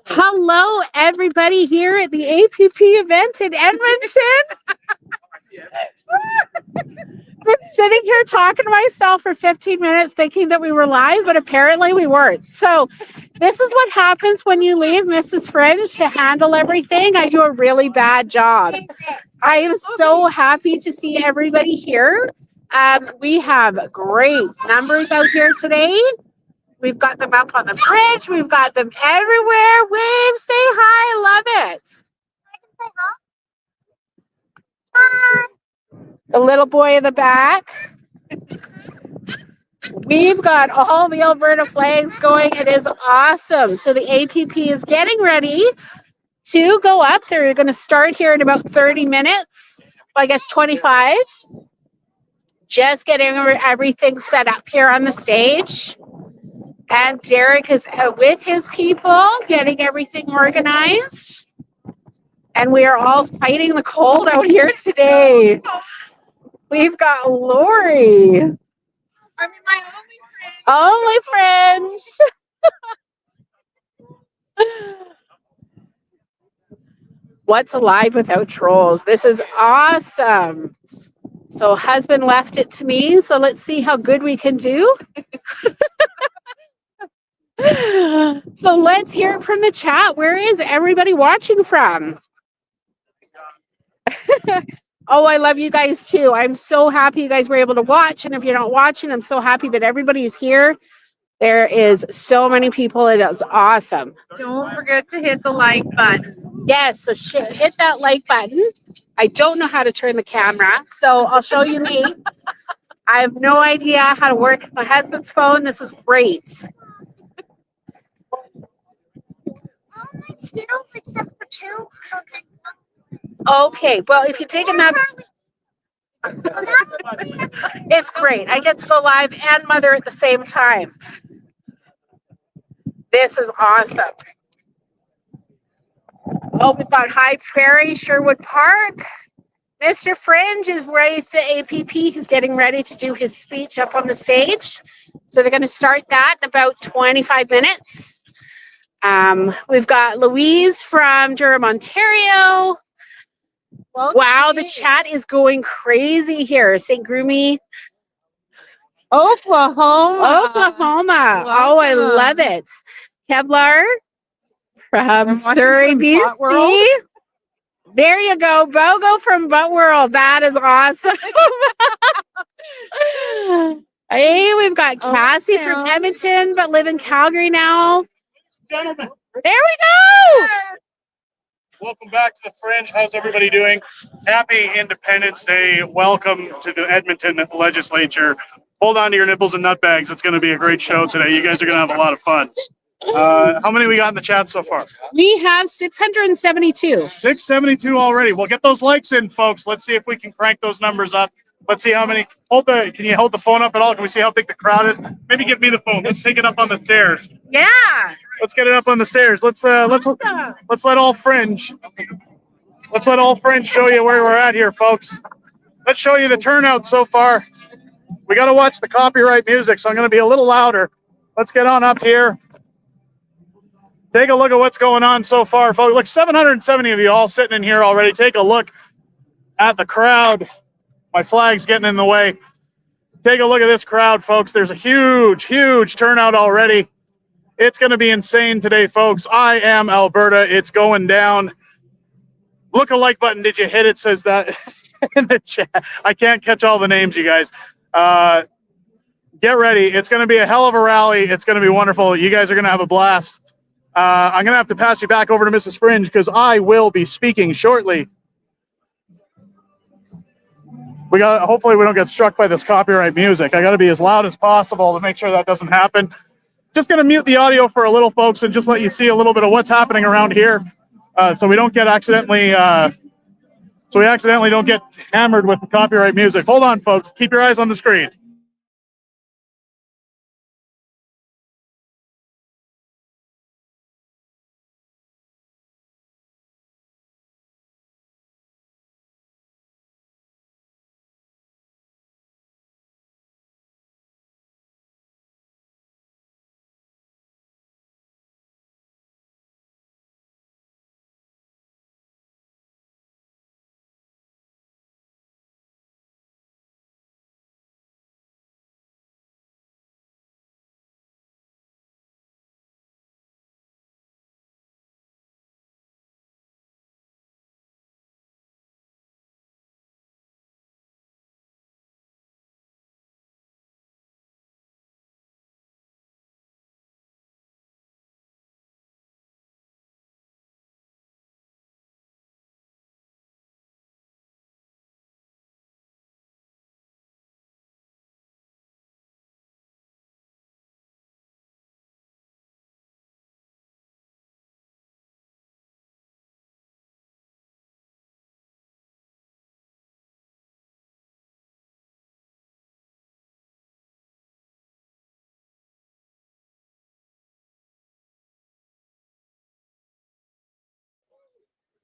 Hello, everybody here at the APP event in Edmonton. Been sitting here talking to myself for 15 minutes thinking that we were live, but apparently we weren't. So this is what happens when you leave Mrs. Fringe to handle everything. I do a really bad job. I am so happy to see everybody here. We have great numbers out here today. We've got them up on the bridge. We've got them everywhere. Wave, say hi. Love it. Hi. The little boy in the back. We've got all the Alberta flags going. It is awesome. So the APP is getting ready to go up. They're going to start here in about 30 minutes. Well, I guess 25. Just getting everything set up here on the stage. And Derek is with his people, getting everything organized. And we are all fighting the cold out here today. We've got Lori. I'm my only friend. Only friends. What's alive without trolls? This is awesome. So husband left it to me. So let's see how good we can do. So let's hear it from the chat. Where is everybody watching from? Oh, I love you guys too. I'm so happy you guys were able to watch. And if you're not watching, I'm so happy that everybody is here. There is so many people. It is awesome. Don't forget to hit the like button. Yes, so hit that like button. I don't know how to turn the camera, so I'll show you me. I have no idea how to work my husband's phone. This is great. All my Skittles except for 2. Okay, well, if you take another... It's great. I get to go live and mother at the same time. This is awesome. Oh, we've got High Prairie, Sherwood Park. Mr. Fringe is with the APP. He's getting ready to do his speech up on the stage. So they're going to start that in about 25 minutes. We've got Louise from Durham, Ontario. Wow, the chat is going crazy here. St. Groomy, Oklahoma. Oh, I love it. Kevlar from Surrey, BC. There you go. Bogo from Butt World. That is awesome. Hey, we've got Cassie from Edmonton, but live in Calgary now. Gentlemen. There we go. Welcome back to the Fringe. How's everybody doing? Happy Independence Day. Welcome to the Edmonton legislature. Hold on to your nipples and nutbags. It's going to be a great show today. You guys are going to have a lot of fun. How many we got in the chat so far? We have 672. 672 already. We'll get those likes in, folks. Let's see if we can crank those numbers up. Let's see how many. Can you hold the phone up at all? Can we see how big the crowd is? Maybe give me the phone. Let's take it up on the stairs. Yeah. Let's get it up on the stairs. Let's let all Fringe. Let's let all Fringe show you where we're at here, folks. Let's show you the turnout so far. We got to watch the copyright music, so I'm going to be a little louder. Let's get on up here. Take a look at what's going on so far, folks. Look, 770 of you all sitting in here already. Take a look at the crowd. My flag's getting in the way. Take a look at this crowd, folks. There's a huge, huge turnout already. It's going to be insane today, folks. I am Alberta. It's going down. Look a like button. Did you hit it? Says that in the chat. I can't catch all the names, you guys. Get ready. It's going to be a hell of a rally. It's going to be wonderful. You guys are going to have a blast. I'm going to have to pass you back over to Mrs. Fringe because I will be speaking shortly. Hopefully we don't get struck by this copyright music. I got to be as loud as possible to make sure that doesn't happen. Just going to mute the audio for a little, folks, and just let you see a little bit of what's happening around here, so we don't get accidentally don't get hammered with the copyright music. Hold on, folks. Keep your eyes on the screen.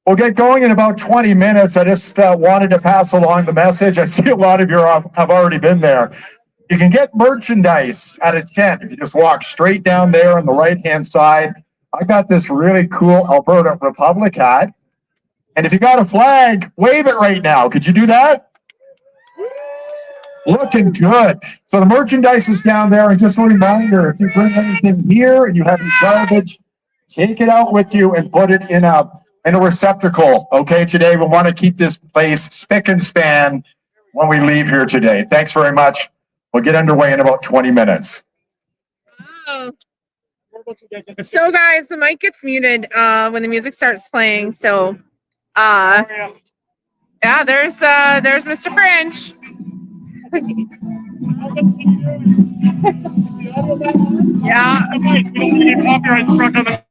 We'll get going in about 20 minutes. I just wanted to pass along the message. I see a lot of you have already been there. You can get merchandise at a tent if you just walk straight down there on the right-hand side. I got this really cool Alberta Republic hat. And if you got a flag, wave it right now. Could you do that? Looking good. So the merchandise is down there. And just a reminder, if you bring anything here and you have any garbage, take it out with you and put it in a receptacle. Okay, today we want to keep this place spick and span when we leave here today. Thanks very much. We'll get underway in about 20 minutes. Oh. So guys, the mic gets muted when the music starts playing. So yeah, there's Mr. Fringe. Yeah. Copyright struck on the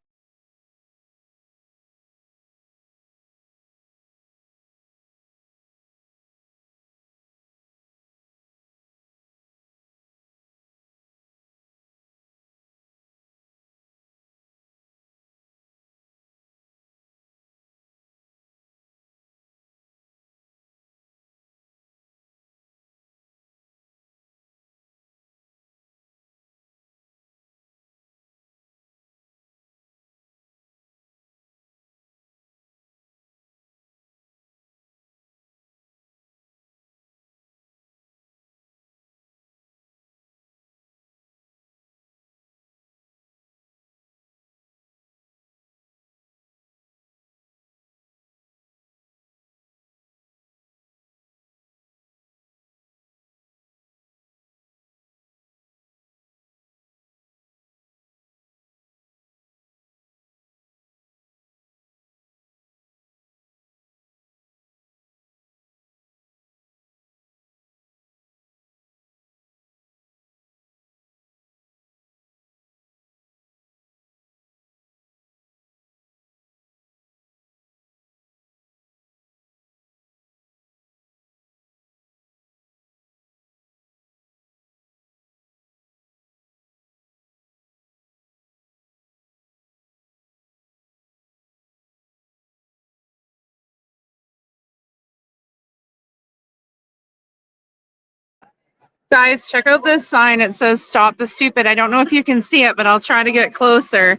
Guys, check out this sign. It says "Stop the Stupid." I don't know if you can see it, but I'll try to get closer.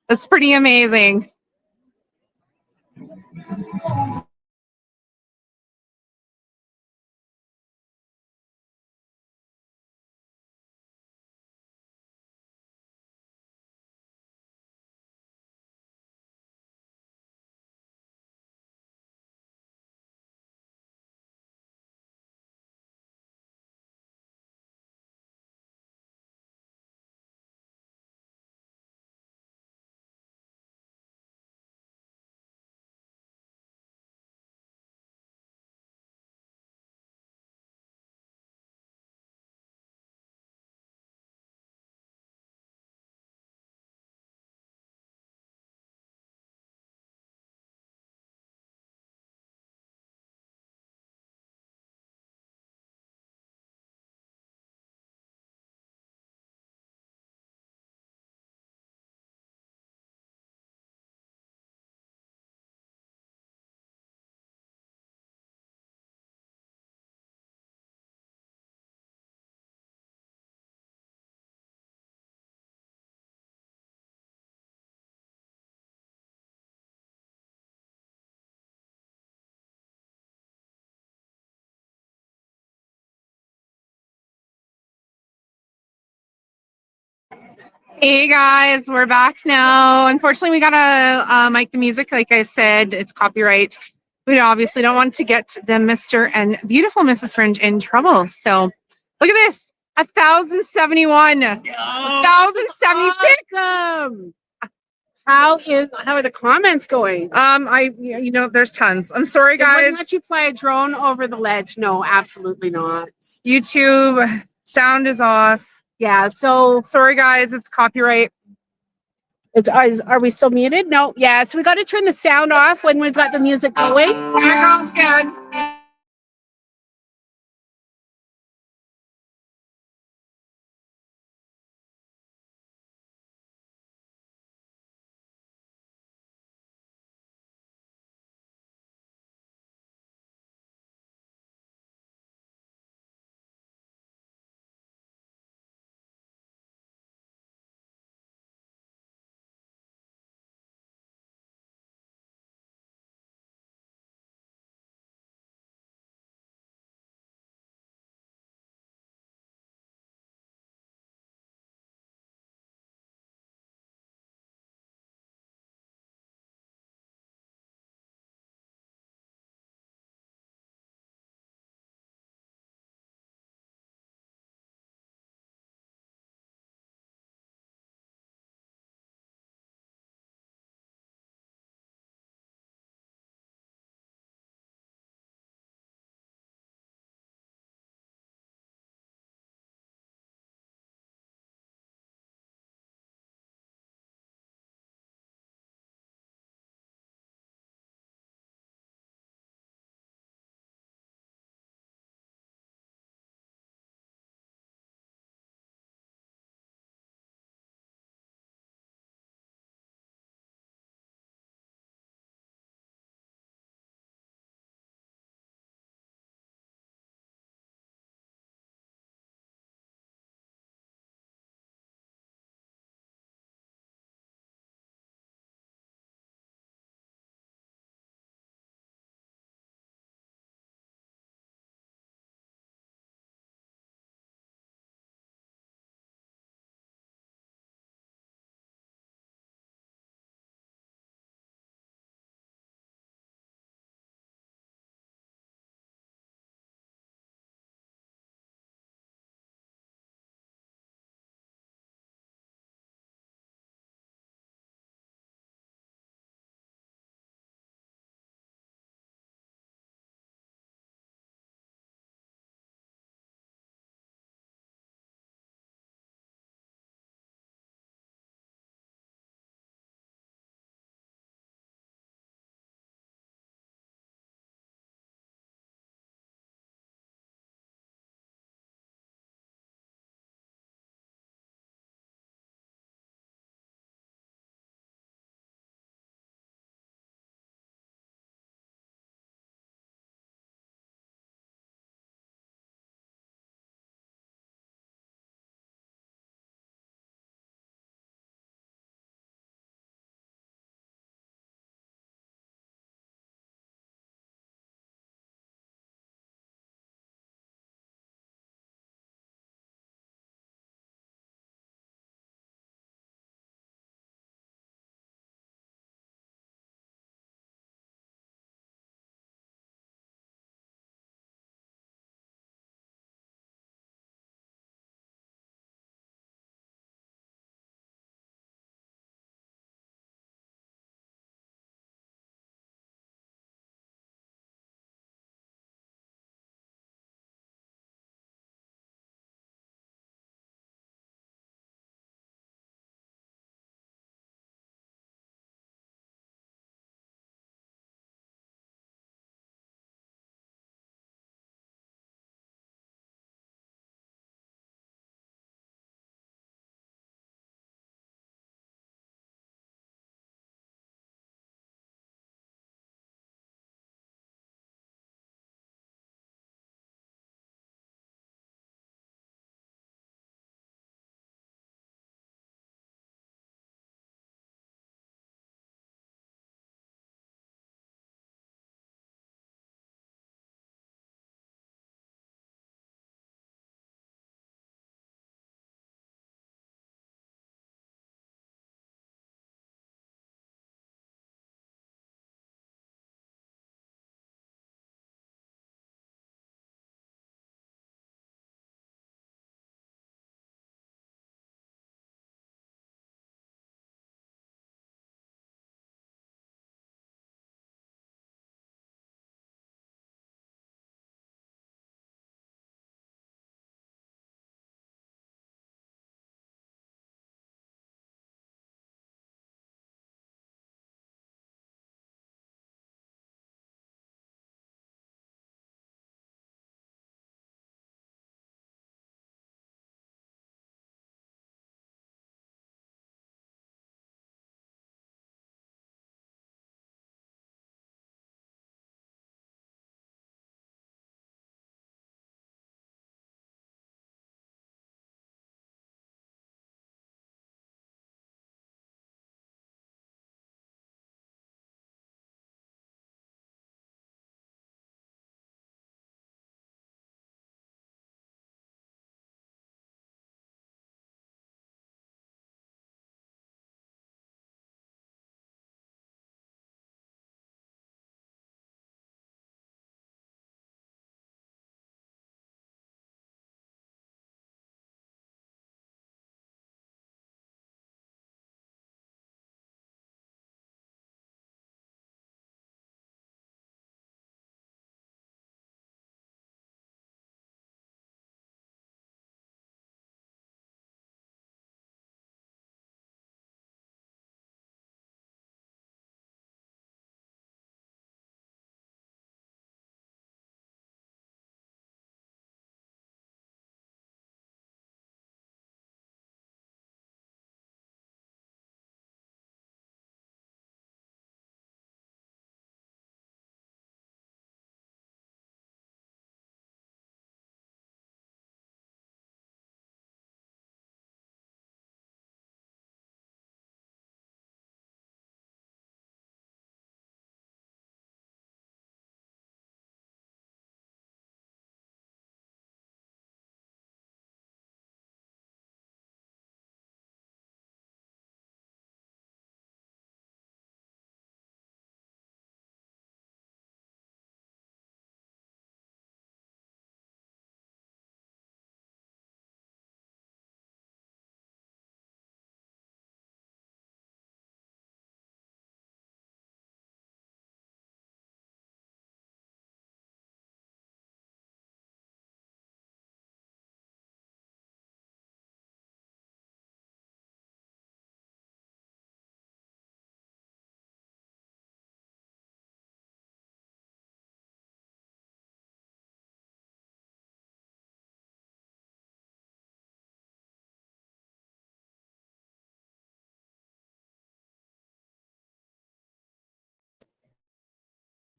It's pretty amazing. Hey guys, we're back now. Unfortunately, we gotta mic the music. Like I said, it's copyright. We obviously don't want to get the Mr. and beautiful Mrs. Fringe in trouble. So look at this, 1,071, 1,076. Awesome. How are the comments going? There's tons. I'm sorry, They wouldn't guys. let you fly a drone over the ledge. No, absolutely not. YouTube sound is off. Yeah, so Sorry, guys. It's copyright. are we still muted? No, yeah, so we got to turn the sound off when we've got the music going. Yeah, girls, good.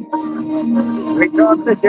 Great job, Nick.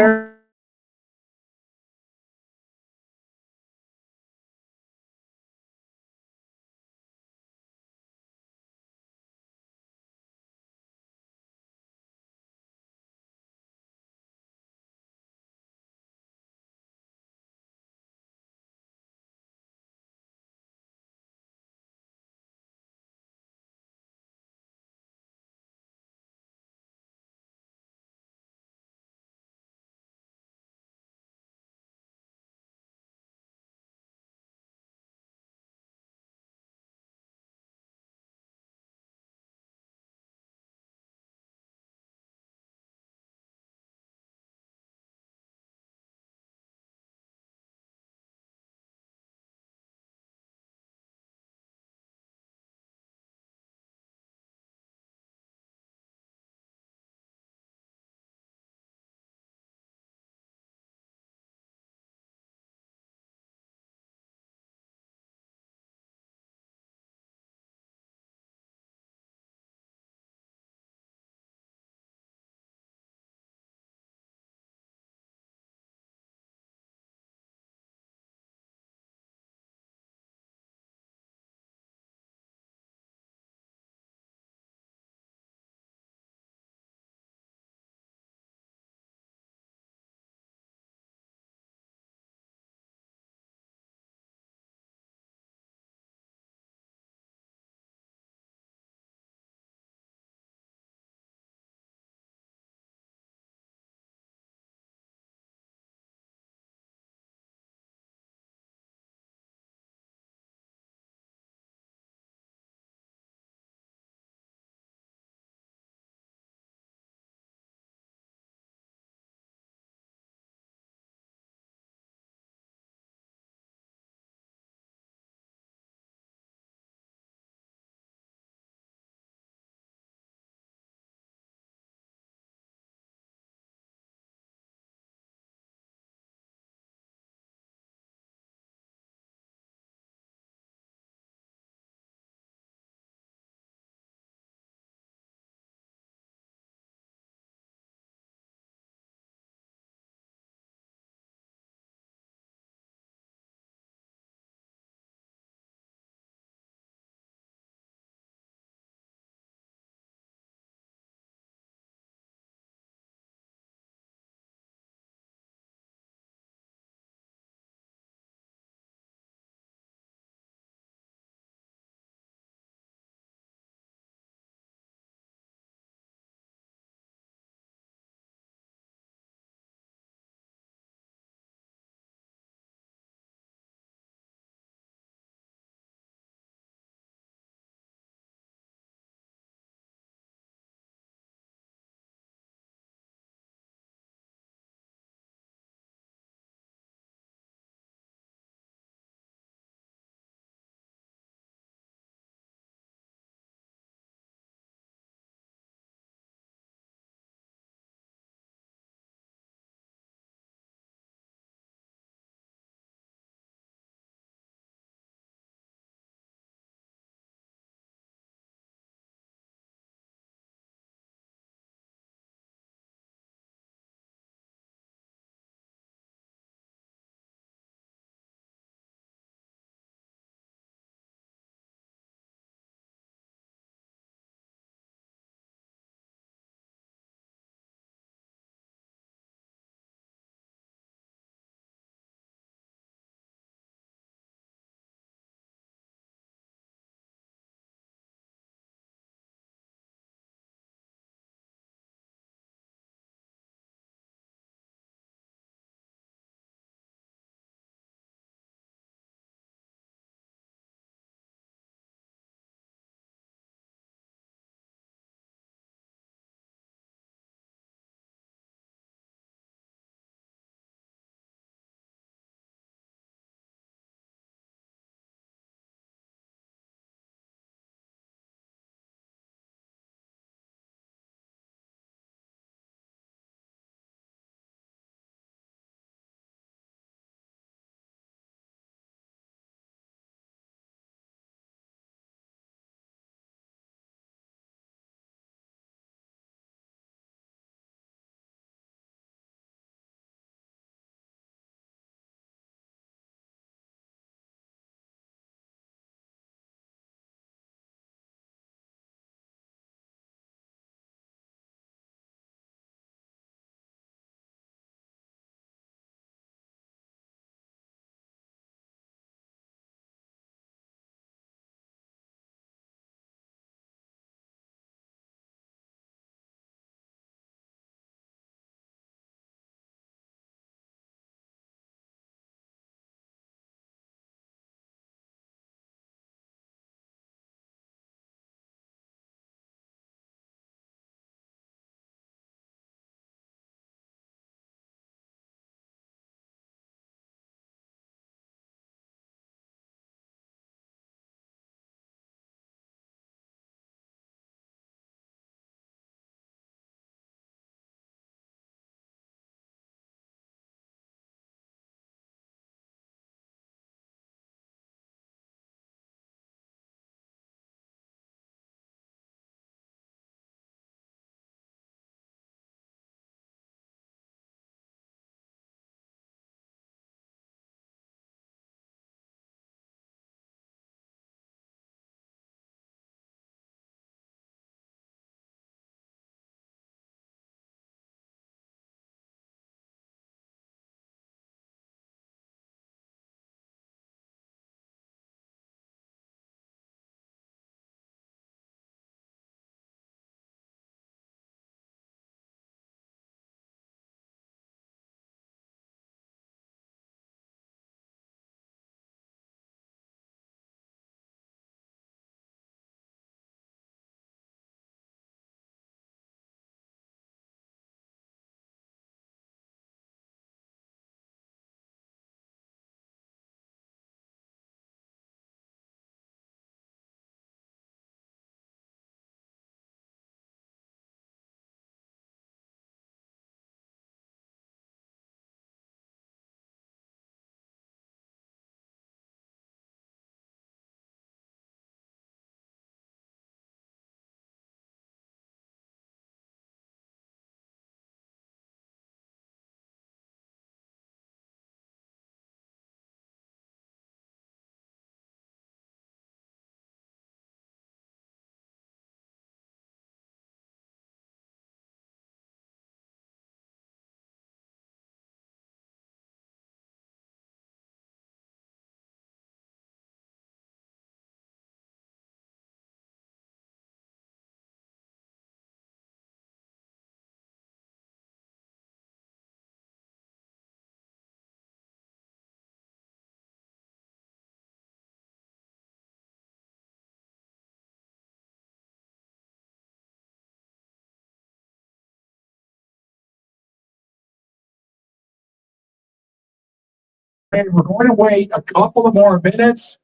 Okay, we're going to wait a couple of more minutes.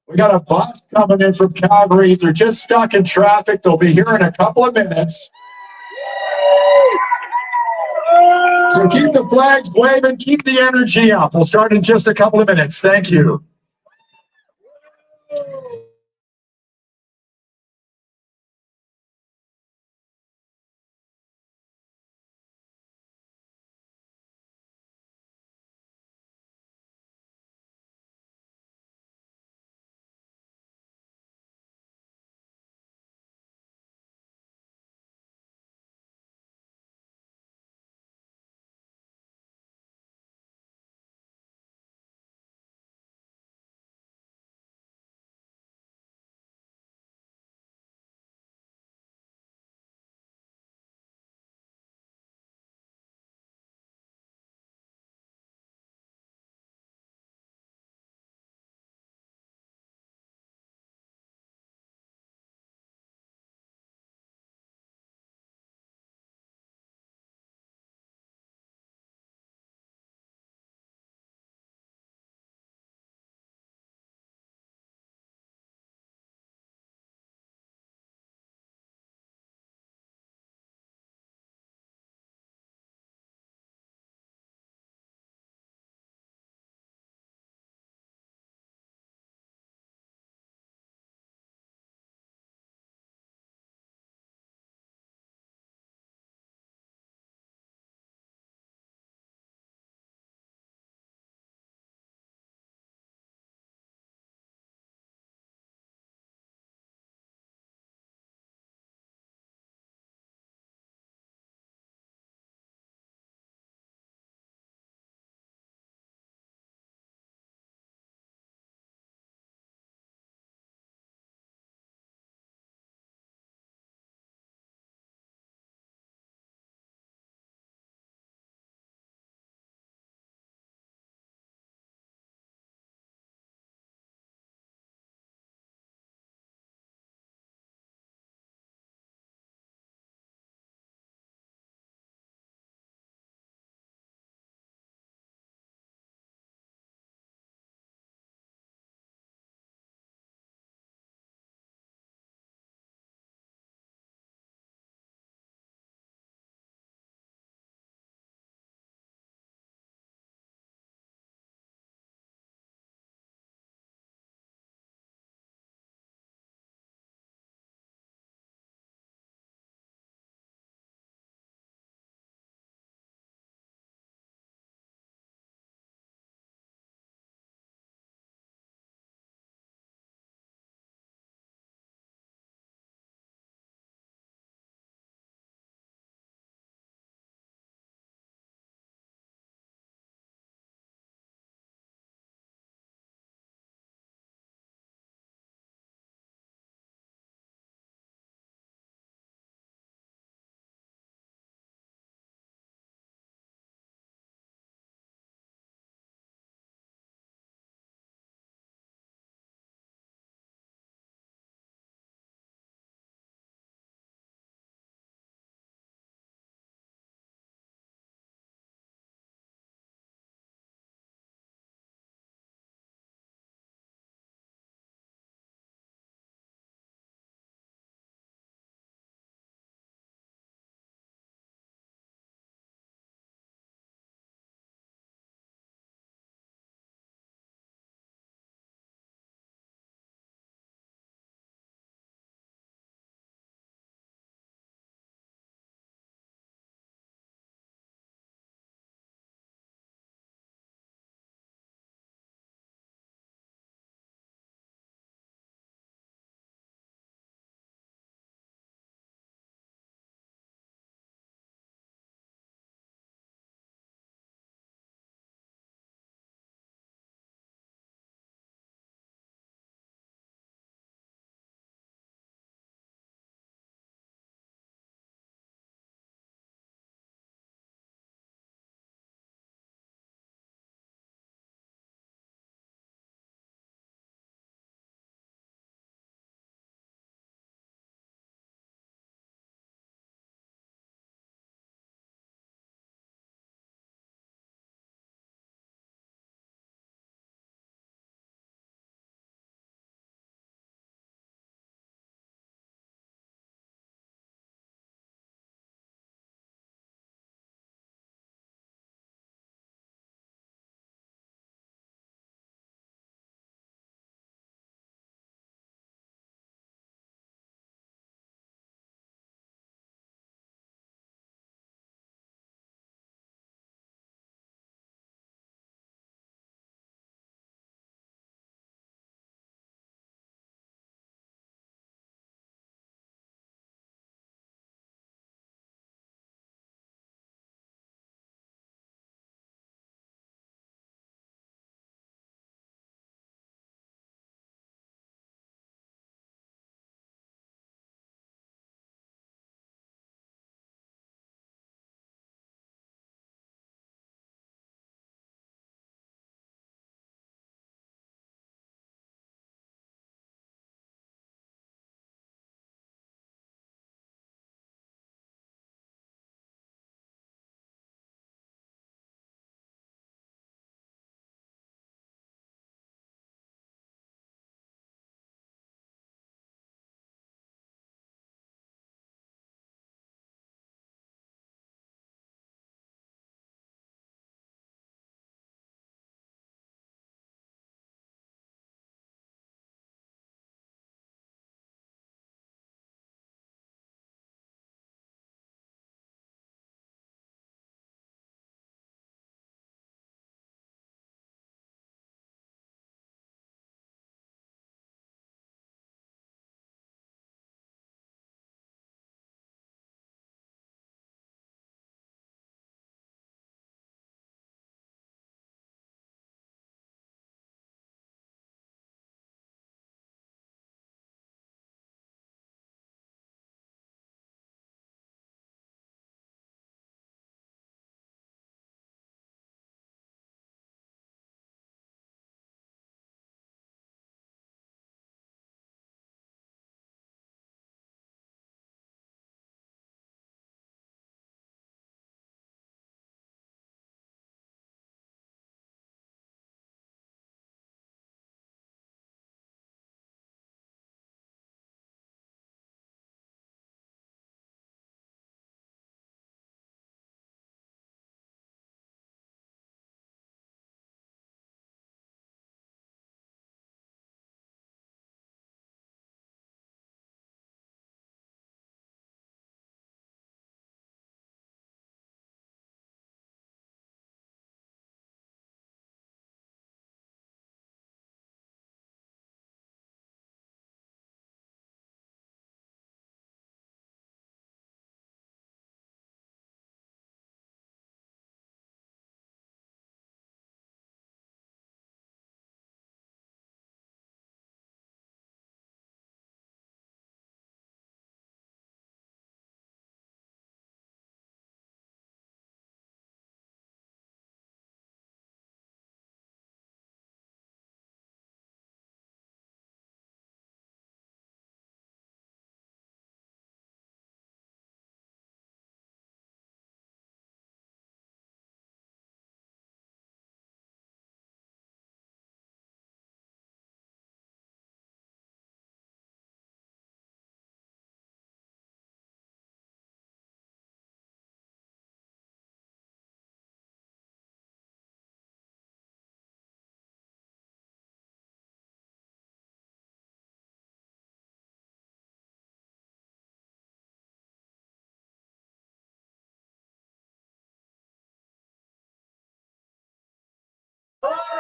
We got a bus coming in from Calgary. They're just stuck in traffic. They'll be here in a couple of minutes. So keep the flags waving, keep the energy up. We'll start in just a couple of minutes. Thank you.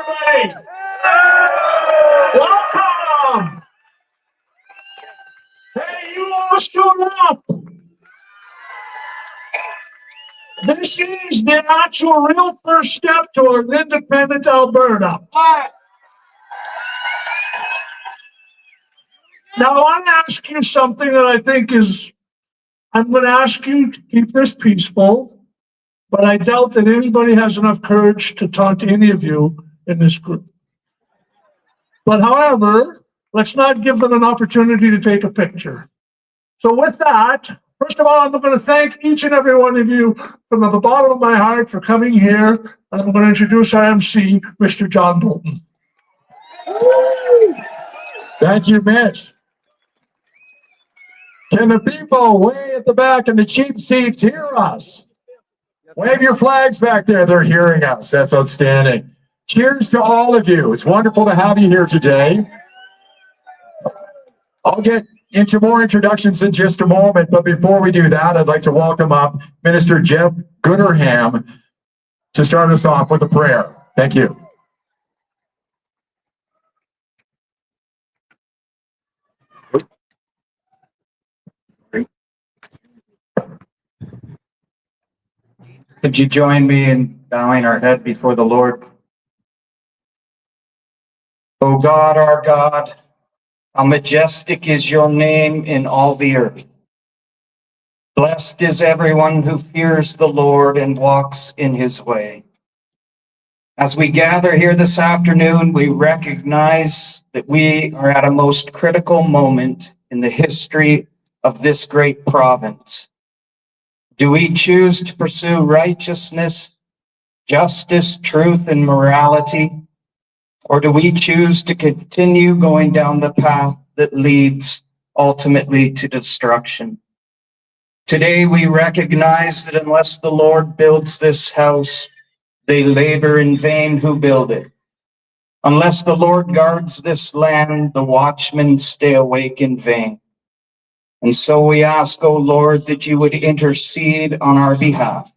everybody. Welcome. Hey, you all showed up. This is the actual real first step towards independent Alberta. Now, I want to ask you something that I think is, I'm going to ask you to keep this peaceful, but I doubt that anybody has enough courage to talk to any of you in this group. But however, let's not give them an opportunity to take a picture. So with that, first of all, I'm going to thank each and every one of you from the bottom of my heart for coming here. And I'm going to introduce our MC, Mr. John Bolton. Thank you, Mitch. Can the people way at the back in the cheap seats hear us? Wave your flags back there. They're hearing us. That's outstanding. Cheers to all of you. It's wonderful to have you here today. I'll get into more introductions in just a moment, but before we do that, I'd like to welcome up Minister Jeff Gooderham to start us off with a prayer. Thank you. Could you join me in bowing our head before the Lord? O God, our God, how majestic is your name in all the earth. Blessed is everyone who fears the Lord and walks in his way. As we gather here this afternoon, we recognize that we are at a most critical moment in the history of this great province. Do we choose to pursue righteousness, justice, truth, and morality? Or do we choose to continue going down the path that leads ultimately to destruction? Today we recognize that unless the Lord builds this house, they labor in vain who build it. Unless the Lord guards this land, the watchmen stay awake in vain. And so we ask, O Lord, that you would intercede on our behalf,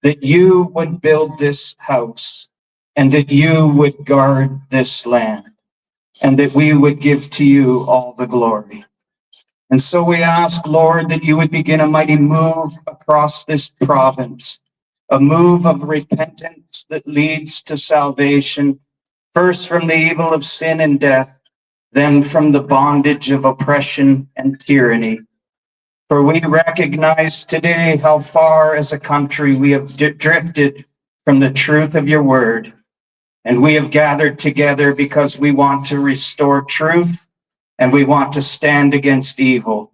that you would build this house, and that you would guard this land, and that we would give to you all the glory. And so we ask, Lord, that you would begin a mighty move across this province, a move of repentance that leads to salvation, first from the evil of sin and death, then from the bondage of oppression and tyranny. For we recognize today how far as a country we have drifted from the truth of your word. And we have gathered together because we want to restore truth and we want to stand against evil.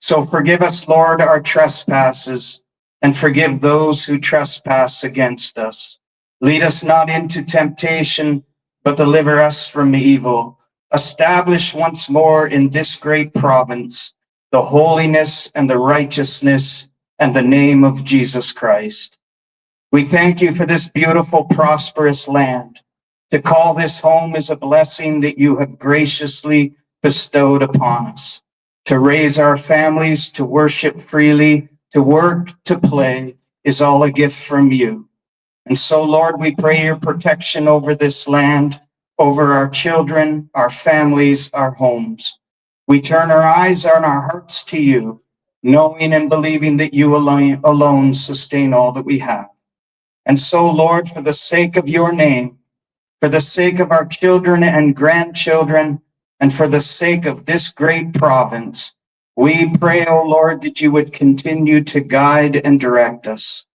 So forgive us, Lord, our trespasses, and forgive those who trespass against us. Lead us not into temptation, but deliver us from evil. Establish once more in this great province the holiness and the righteousness and the name of Jesus Christ. We thank you for this beautiful, prosperous land. To call this home is a blessing that you have graciously bestowed upon us. To raise our families, to worship freely, to work, to play is all a gift from you. And so, Lord, we pray your protection over this land, over our children, our families, our homes. We turn our eyes and our hearts to you, knowing and believing that you alone sustain all that we have. And so, Lord, for the sake of your name, for the sake of our children and grandchildren, and for the sake of this great province, we pray, O Lord, that you would continue to guide and direct us.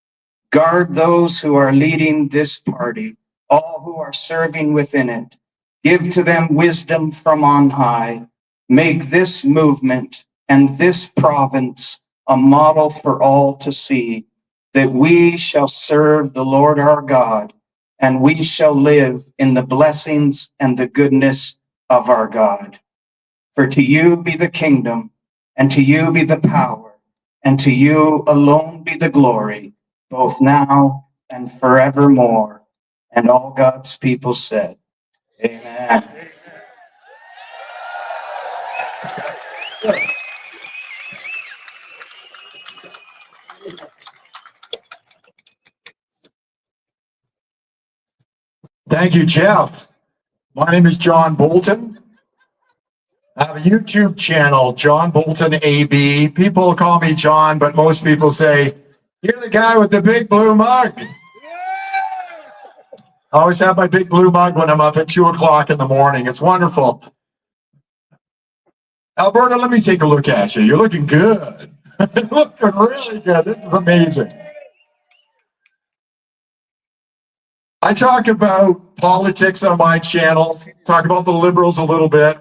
Guard those who are leading this party, all who are serving within it. Give to them wisdom from on high. Make this movement and this province a model for all to see, that we shall serve the Lord our God, and we shall live in the blessings and the goodness of our God. For to you be the kingdom, and to you be the power, and to you alone be the glory, both now and forevermore. And all God's people said, Amen. Thank you, Jeff. My name is John Bolton. I have a YouTube channel, John Bolton AB. People call me John, but most people say, you're the guy with the big blue mug. I always have my big blue mug when I'm up at 2 o'clock in the morning. It's wonderful. Alberta, let me take a look at you. You're looking good. You're looking really good. This is amazing. I talk about politics on my channel, talk about the Liberals a little bit.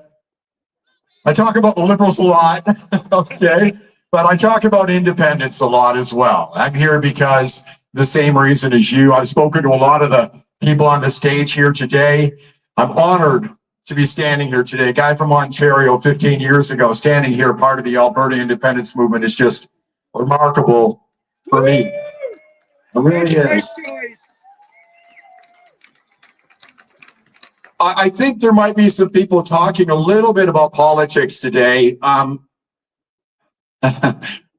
I talk about the Liberals a lot, okay? But I talk about independence a lot as well. I'm here because the same reason as you. I've spoken to a lot of the people on the stage here today. I'm honored to be standing here today. A guy from Ontario 15 years ago, standing here, part of the Alberta Independence movement, is just remarkable for me. It really is. I think there might be some people talking a little bit about politics today.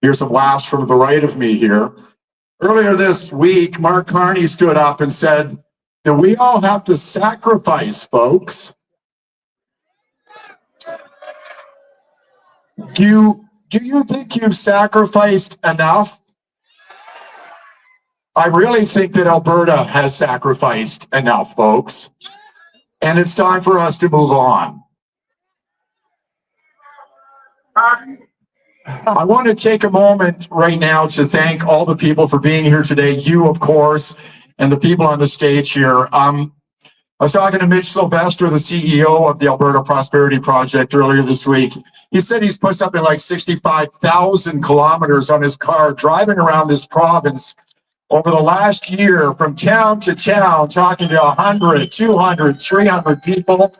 Here's some laughs from the right of me here. Earlier this week, Mark Carney stood up and said that we all have to sacrifice, folks. Do you think you've sacrificed enough? I really think that Alberta has sacrificed enough, folks. And it's time for us to move on. I want to take a moment right now to thank all the people for being here today. You, of course, and the people on the stage here. I was talking to Mitch Sylvester, the CEO of the Alberta Prosperity Project, earlier this week. He said he's put something like 65,000 kilometers on his car driving around this province over the last year, from town to town, talking to 100, 200, 300 people.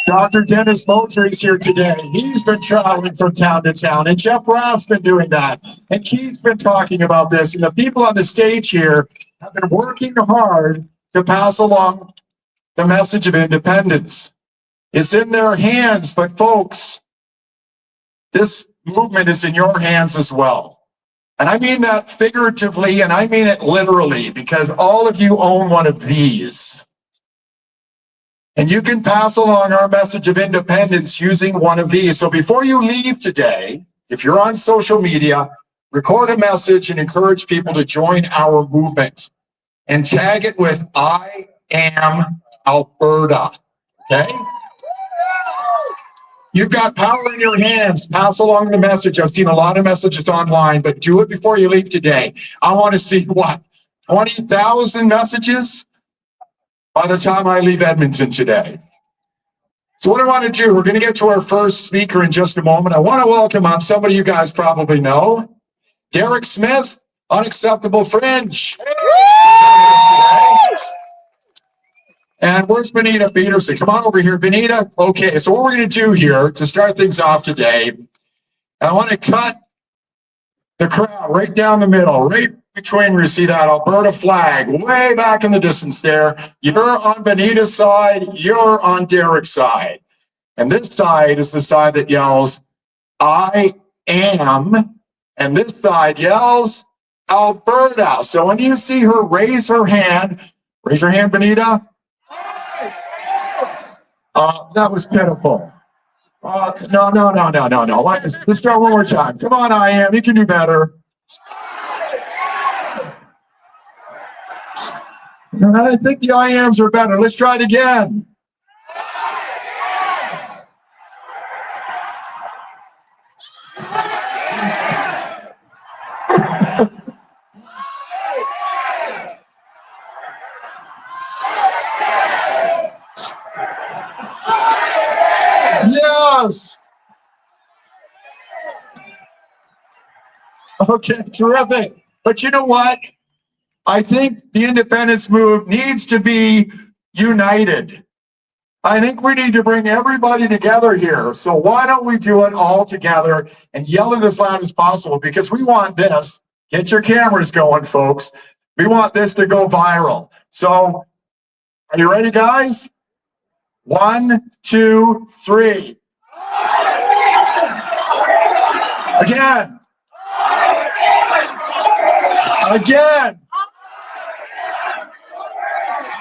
Dr. Dennis Modri is here today. He's been traveling from town to town, and Jeff Ross been doing that. And Keith's been talking about this. And the people on the stage here have been working hard to pass along the message of independence. It's in their hands, but folks, this movement is in your hands as well. And I mean that figuratively, and I mean it literally, because all of you own one of these. And you can pass along our message of independence using one of these. So before you leave today, if you're on social media, record a message and encourage people to join our movement. And tag it with I am Alberta, okay? You've got power in your hands. Pass along the message. I've seen a lot of messages online, but do it before you leave today. I want to see, what, 20,000 messages by the time I leave Edmonton today. So what I want to do, we're going to get to our first speaker in just a moment. I want to welcome up somebody you guys probably know, Derek Smith, Unacceptable Fringe. And where's Benita Peterson? Come on over here, Benita. Okay, so what we're going to do here to start things off today, I want to cut the crowd right down the middle, right between where you see that Alberta flag, way back in the distance there. You're on Benita's side, you're on Derek's side. And this side is the side that yells, I am, and this side yells, Alberta. So when you see her raise her hand, Benita. That was pitiful. No. Let's start one more time. Come on, I am. You can do better. I think the I ams are better. Let's try it again. Yes. Okay, terrific. But you know what? I think the independence move needs to be united. I think we need to bring everybody together here. So why don't we do it all together and yell it as loud as possible? Because we want this. Get your cameras going, folks. We want this to go viral. So are you ready, guys? 1, 2, 3. Again. Again.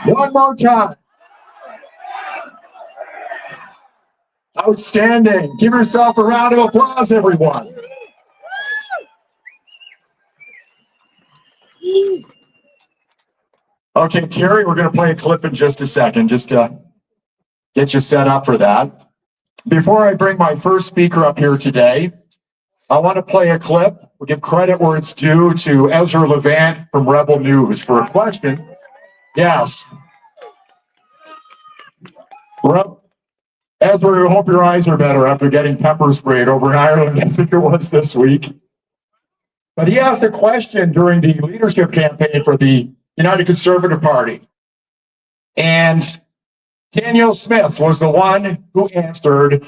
One more time. Outstanding. Give yourself a round of applause, everyone. Okay, Carrie, we're going to play a clip in just a second, just to get you set up for that. Before I bring my first speaker up here today, I want to play a clip. We'll give credit where it's due to Ezra Levant from Rebel News for a question. Yes. Ezra, we hope your eyes are better after getting pepper sprayed over in Ireland, I think it was this week. But he asked a question during the leadership campaign for the United Conservative Party. And Danielle Smith was the one who answered.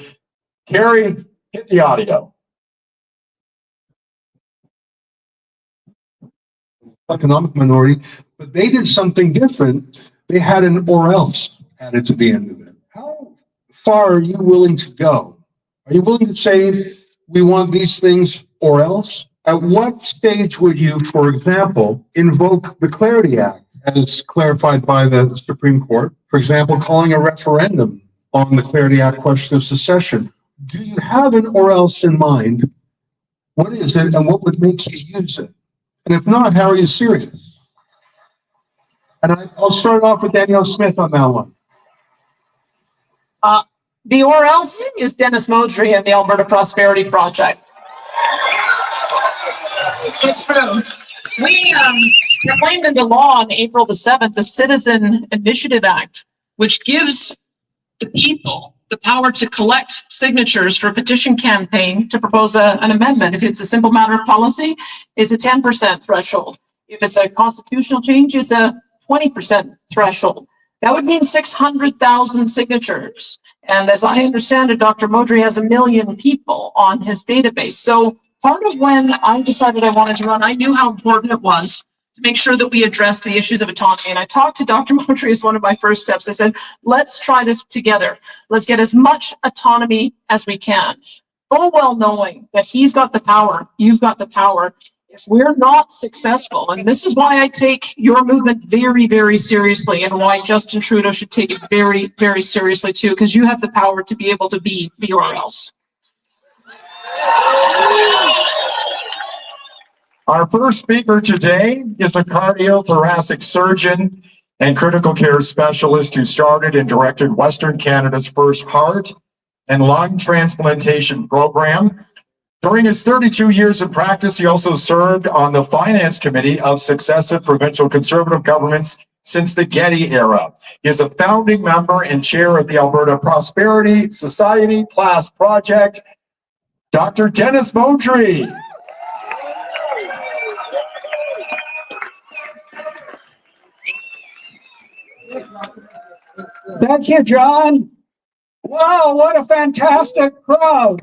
Carrie, hit the audio. Economic minority, but they did something different. They had an or else added to the end of it. How far are you willing to go? Are you willing to say we want these things or else? At what stage would you, for example, invoke the Clarity Act as clarified by the Supreme Court? For example, calling a referendum on the Clarity Act question of secession. Do you have an or else in mind? What is it and what would make you use it? And if not, how are you serious? And I'll start off with Danielle Smith on that one. The or else is Dennis Modri and the Alberta Prosperity Project. It's true. We proclaimed into law on April the 7th the Citizen Initiative Act, which gives the people the power to collect signatures for a petition campaign to propose an amendment. If it's a simple matter of policy, it's a 10% threshold. If it's a constitutional change, it's a 20% threshold. That would mean 600,000 signatures. And as I understand it, Dr. Modri has 1 million people on his database. So part of when I decided I wanted to run, I knew how important it was to make sure that we address the issues of autonomy. And I talked to Dr. Modri as one of my first steps. I said, let's try this together. Let's get as much autonomy as we can. Full well knowing that he's got the power, you've got the power. If we're not successful, and this is why I take your movement very, very seriously, and why Justin Trudeau should take it very, very seriously too, because you have the power to be able to be the or else. Our first speaker today is a cardiothoracic surgeon and critical care specialist who started and directed Western Canada's first heart and lung transplantation program. During his 32 years of practice, he also served on the finance committee of successive provincial Conservative governments since the Getty era. He is a founding member and chair of the Alberta Prosperity Society Class Project. Dr. Dennis Modri. Thank you, John. Wow, what a fantastic crowd.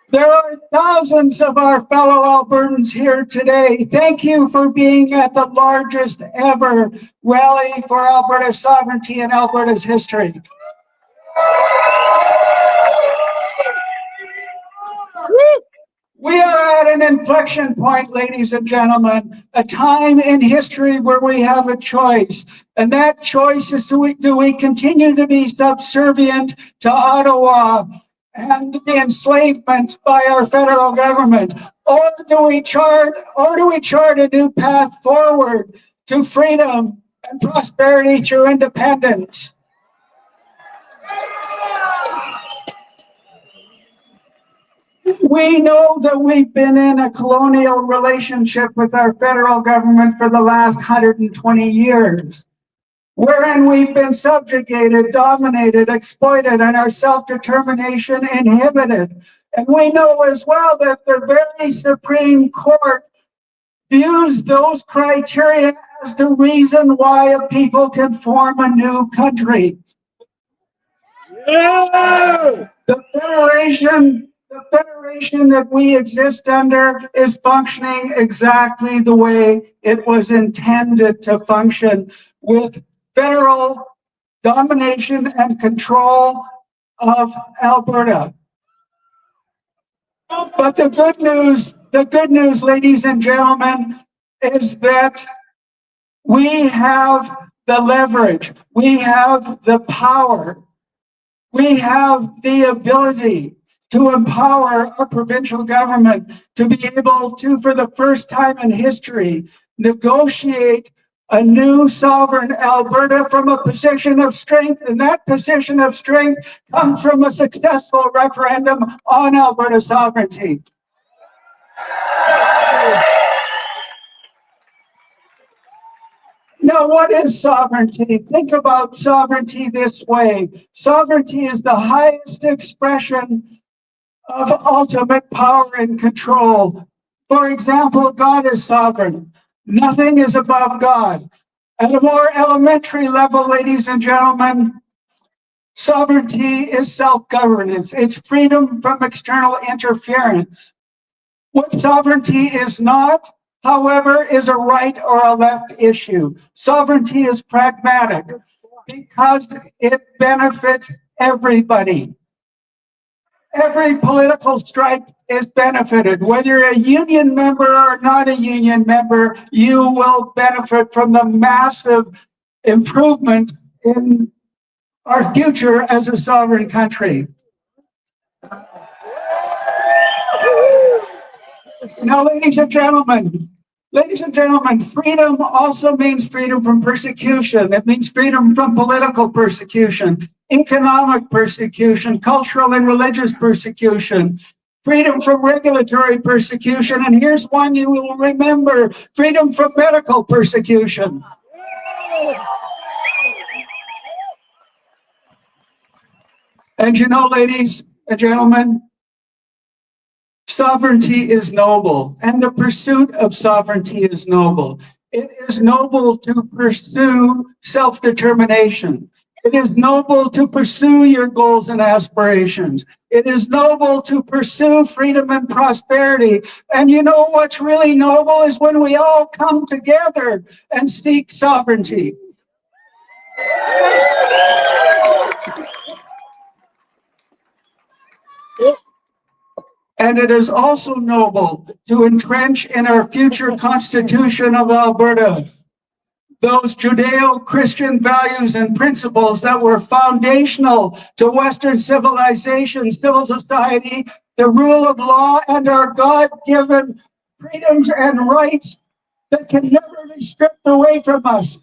There are thousands of our fellow Albertans here today. Thank you for being at the largest ever rally for Alberta sovereignty in Alberta's history. We are at an inflection point, ladies and gentlemen, a time in history where we have a choice. And that choice is, do we continue to be subservient to Ottawa and the enslavement by our federal government? Or do we chart a new path forward to freedom and prosperity through independence? We know that we've been in a colonial relationship with our federal government for the last 120 years, wherein we've been subjugated, dominated, exploited, and our self-determination inhibited. And we know as well that the very Supreme Court views those criteria as the reason why a people can form a new country. Yeah! The federation that we exist under is functioning exactly the way it was intended to function, with federal domination and control of Alberta. But the good news, ladies and gentlemen, is that we have the leverage, we have the power, we have the ability to empower our provincial government to be able to, for the first time in history, negotiate a new sovereign Alberta from a position of strength. And that position of strength comes from a successful referendum on Alberta sovereignty. Now, what is sovereignty? Think about sovereignty this way. Sovereignty is the highest expression of ultimate power and control. For example, God is sovereign. Nothing is above God. At a more elementary level, ladies and gentlemen, sovereignty is self-governance. It's freedom from external interference. What sovereignty is not, however, is a right or a left issue. Sovereignty is pragmatic because it benefits everybody. Every political stripe is benefited. Whether you're a union member or not a union member, you will benefit from the massive improvement in our future as a sovereign country. Now, ladies and gentlemen, freedom also means freedom from persecution. It means freedom from political persecution, economic persecution, cultural and religious persecution, freedom from regulatory persecution, and here's one you will remember, freedom from medical persecution. And you know, ladies and gentlemen, sovereignty is noble, and the pursuit of sovereignty is noble. It is noble to pursue self-determination. It is noble to pursue your goals and aspirations. It is noble to pursue freedom and prosperity. And you know what's really noble is when we all come together and seek sovereignty. And it is also noble to entrench in our future Constitution of Alberta those Judeo-Christian values and principles that were foundational to Western civilization, civil society, the rule of law, and our God-given freedoms and rights that can never be stripped away from us.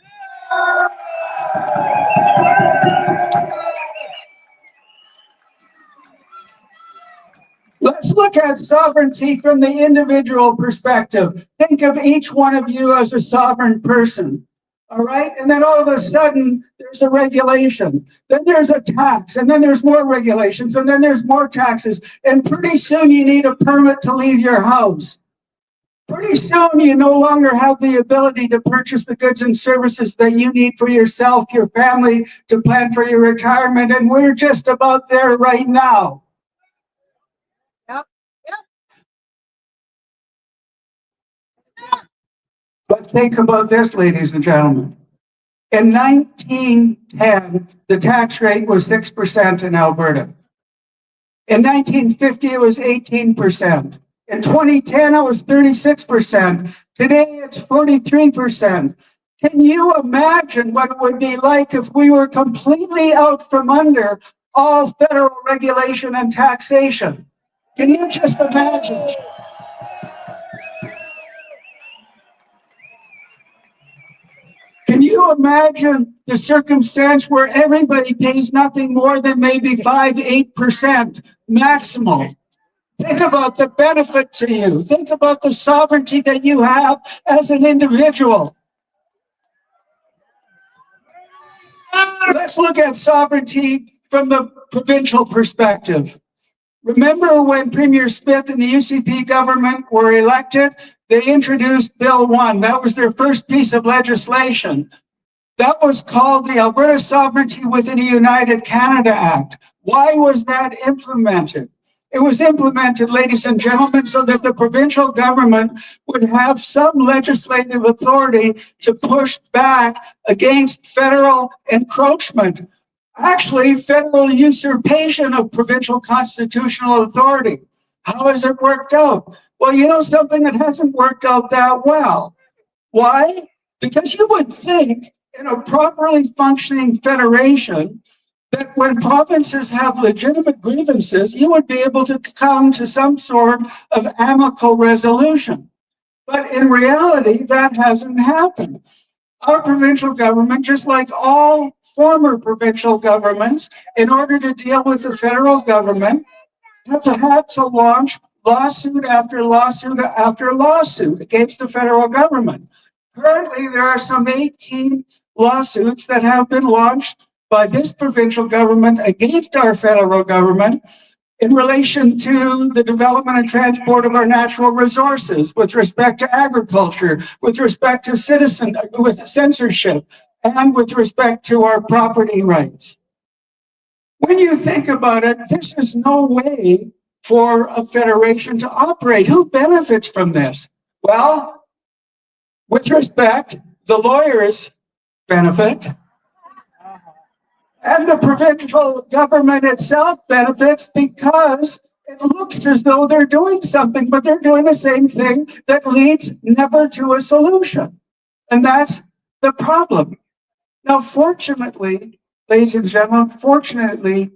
Let's look at sovereignty from the individual perspective. Think of each one of you as a sovereign person, all right? And then all of a sudden, there's a regulation. Then there's a tax, and then there's more regulations, and then there's more taxes. And pretty soon you need a permit to leave your house. Pretty soon you no longer have the ability to purchase the goods and services that you need for yourself, your family, to plan for your retirement. And we're just about there right now. But think about this, ladies and gentlemen. In 1910, the tax rate was 6% in Alberta. In 1950, it was 18%. In 2010, it was 36%. Today, it's 43%. Can you imagine what it would be like if we were completely out from under all federal regulation and taxation? Can you just imagine? Can you imagine the circumstance where everybody pays nothing more than maybe 5-8% maximal? Think about the benefit to you. Think about the sovereignty that you have as an individual. Let's look at sovereignty from the provincial perspective. Remember when Premier Smith and the UCP government were elected, they introduced Bill 1. That was their first piece of legislation. That was called the Alberta Sovereignty Within a United Canada Act. Why was that implemented? It was implemented, ladies and gentlemen, so that the provincial government would have some legislative authority to push back against federal encroachment. Actually, federal usurpation of provincial constitutional authority. How has it worked out? Well, you know something, that hasn't worked out that well. Why? Because you would think in a properly functioning federation that when provinces have legitimate grievances, you would be able to come to some sort of amicable resolution. But in reality, that hasn't happened. Our provincial government, just like all former provincial governments, in order to deal with the federal government, have had to launch lawsuit after lawsuit after lawsuit against the federal government. Currently, there are some 18 lawsuits that have been launched by this provincial government against our federal government in relation to the development and transport of our natural resources, with respect to agriculture, with respect to with censorship, and with respect to our property rights. When you think about it, this is no way for a federation to operate. Who benefits from this? Well, with respect, the lawyers benefit, and the provincial government itself benefits because it looks as though they're doing something, but they're doing the same thing that leads never to a solution. And that's the problem. Now, fortunately, ladies and gentlemen, fortunately,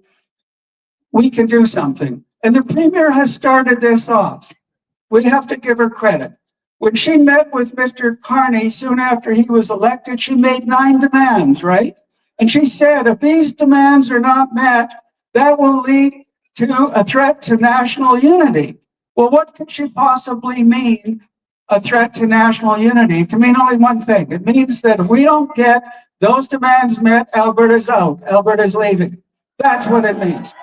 we can do something. And the Premier has started this off. We have to give her credit. When she met with Mr. Carney soon after he was elected, she made 9 demands, right? And she said, if these demands are not met, that will lead to a threat to national unity. Well, what could she possibly mean, a threat to national unity? It can mean only one thing. It means that if we don't get those demands met, Alberta's out. Alberta's leaving. That's what it means.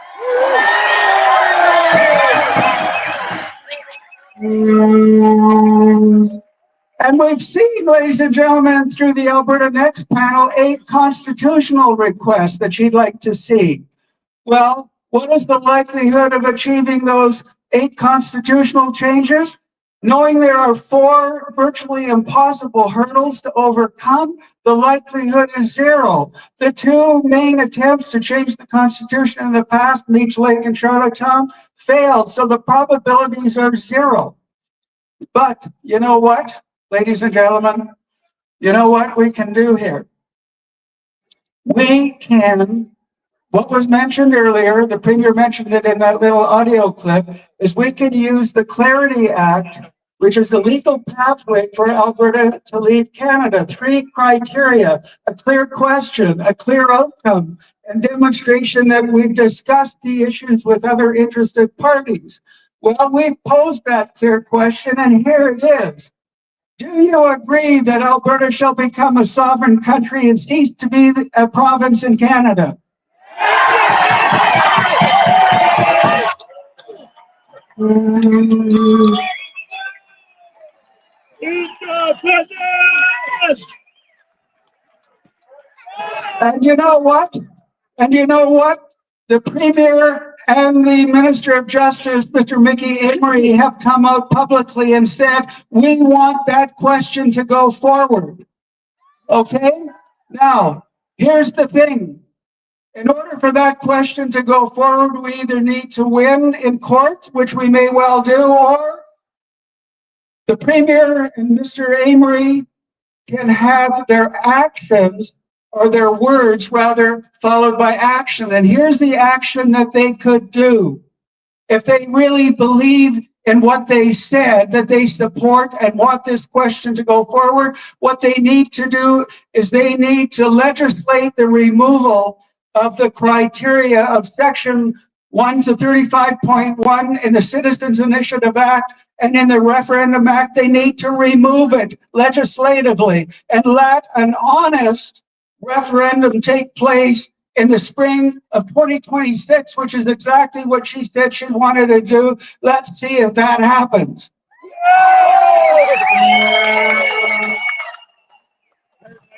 And we've seen, ladies and gentlemen, through the Alberta Next panel, 8 constitutional requests that she'd like to see. Well, what is the likelihood of achieving those 8 constitutional changes? Knowing there are 4 virtually impossible hurdles to overcome, the likelihood is 0. The 2 main attempts to change the Constitution in the past, Meech Lake and Charlottetown, failed, so the probabilities are 0. But you know what, ladies and gentlemen? You know what we can do here? We can, what was mentioned earlier, the Premier mentioned it in that little audio clip, is we can use the Clarity Act, which is the legal pathway for Alberta to leave Canada. 3 criteria: a clear question, a clear outcome, and demonstration that we've discussed the issues with other interested parties. Well, we've posed that clear question, and here it is. Do you agree that Alberta shall become a sovereign country and cease to be a province in Canada? And you know what? And you know what? The Premier and the Minister of Justice, Mr. Mickey Amory, have come out publicly and said, we want that question to go forward. Okay? Now, here's the thing. In order for that question to go forward, we either need to win in court, which we may well do, or the Premier and Mr. Amory can have their actions, or their words rather, followed by action. And here's the action that they could do. If they really believe in what they said, that they support and want this question to go forward, what they need to do is they need to legislate the removal of the criteria of section 1 to 35.1 in the Citizens Initiative Act and in the Referendum Act. They need to remove it legislatively and let an honest referendum take place in the spring of 2026, which is exactly what she said she wanted to do. Let's see if that happens.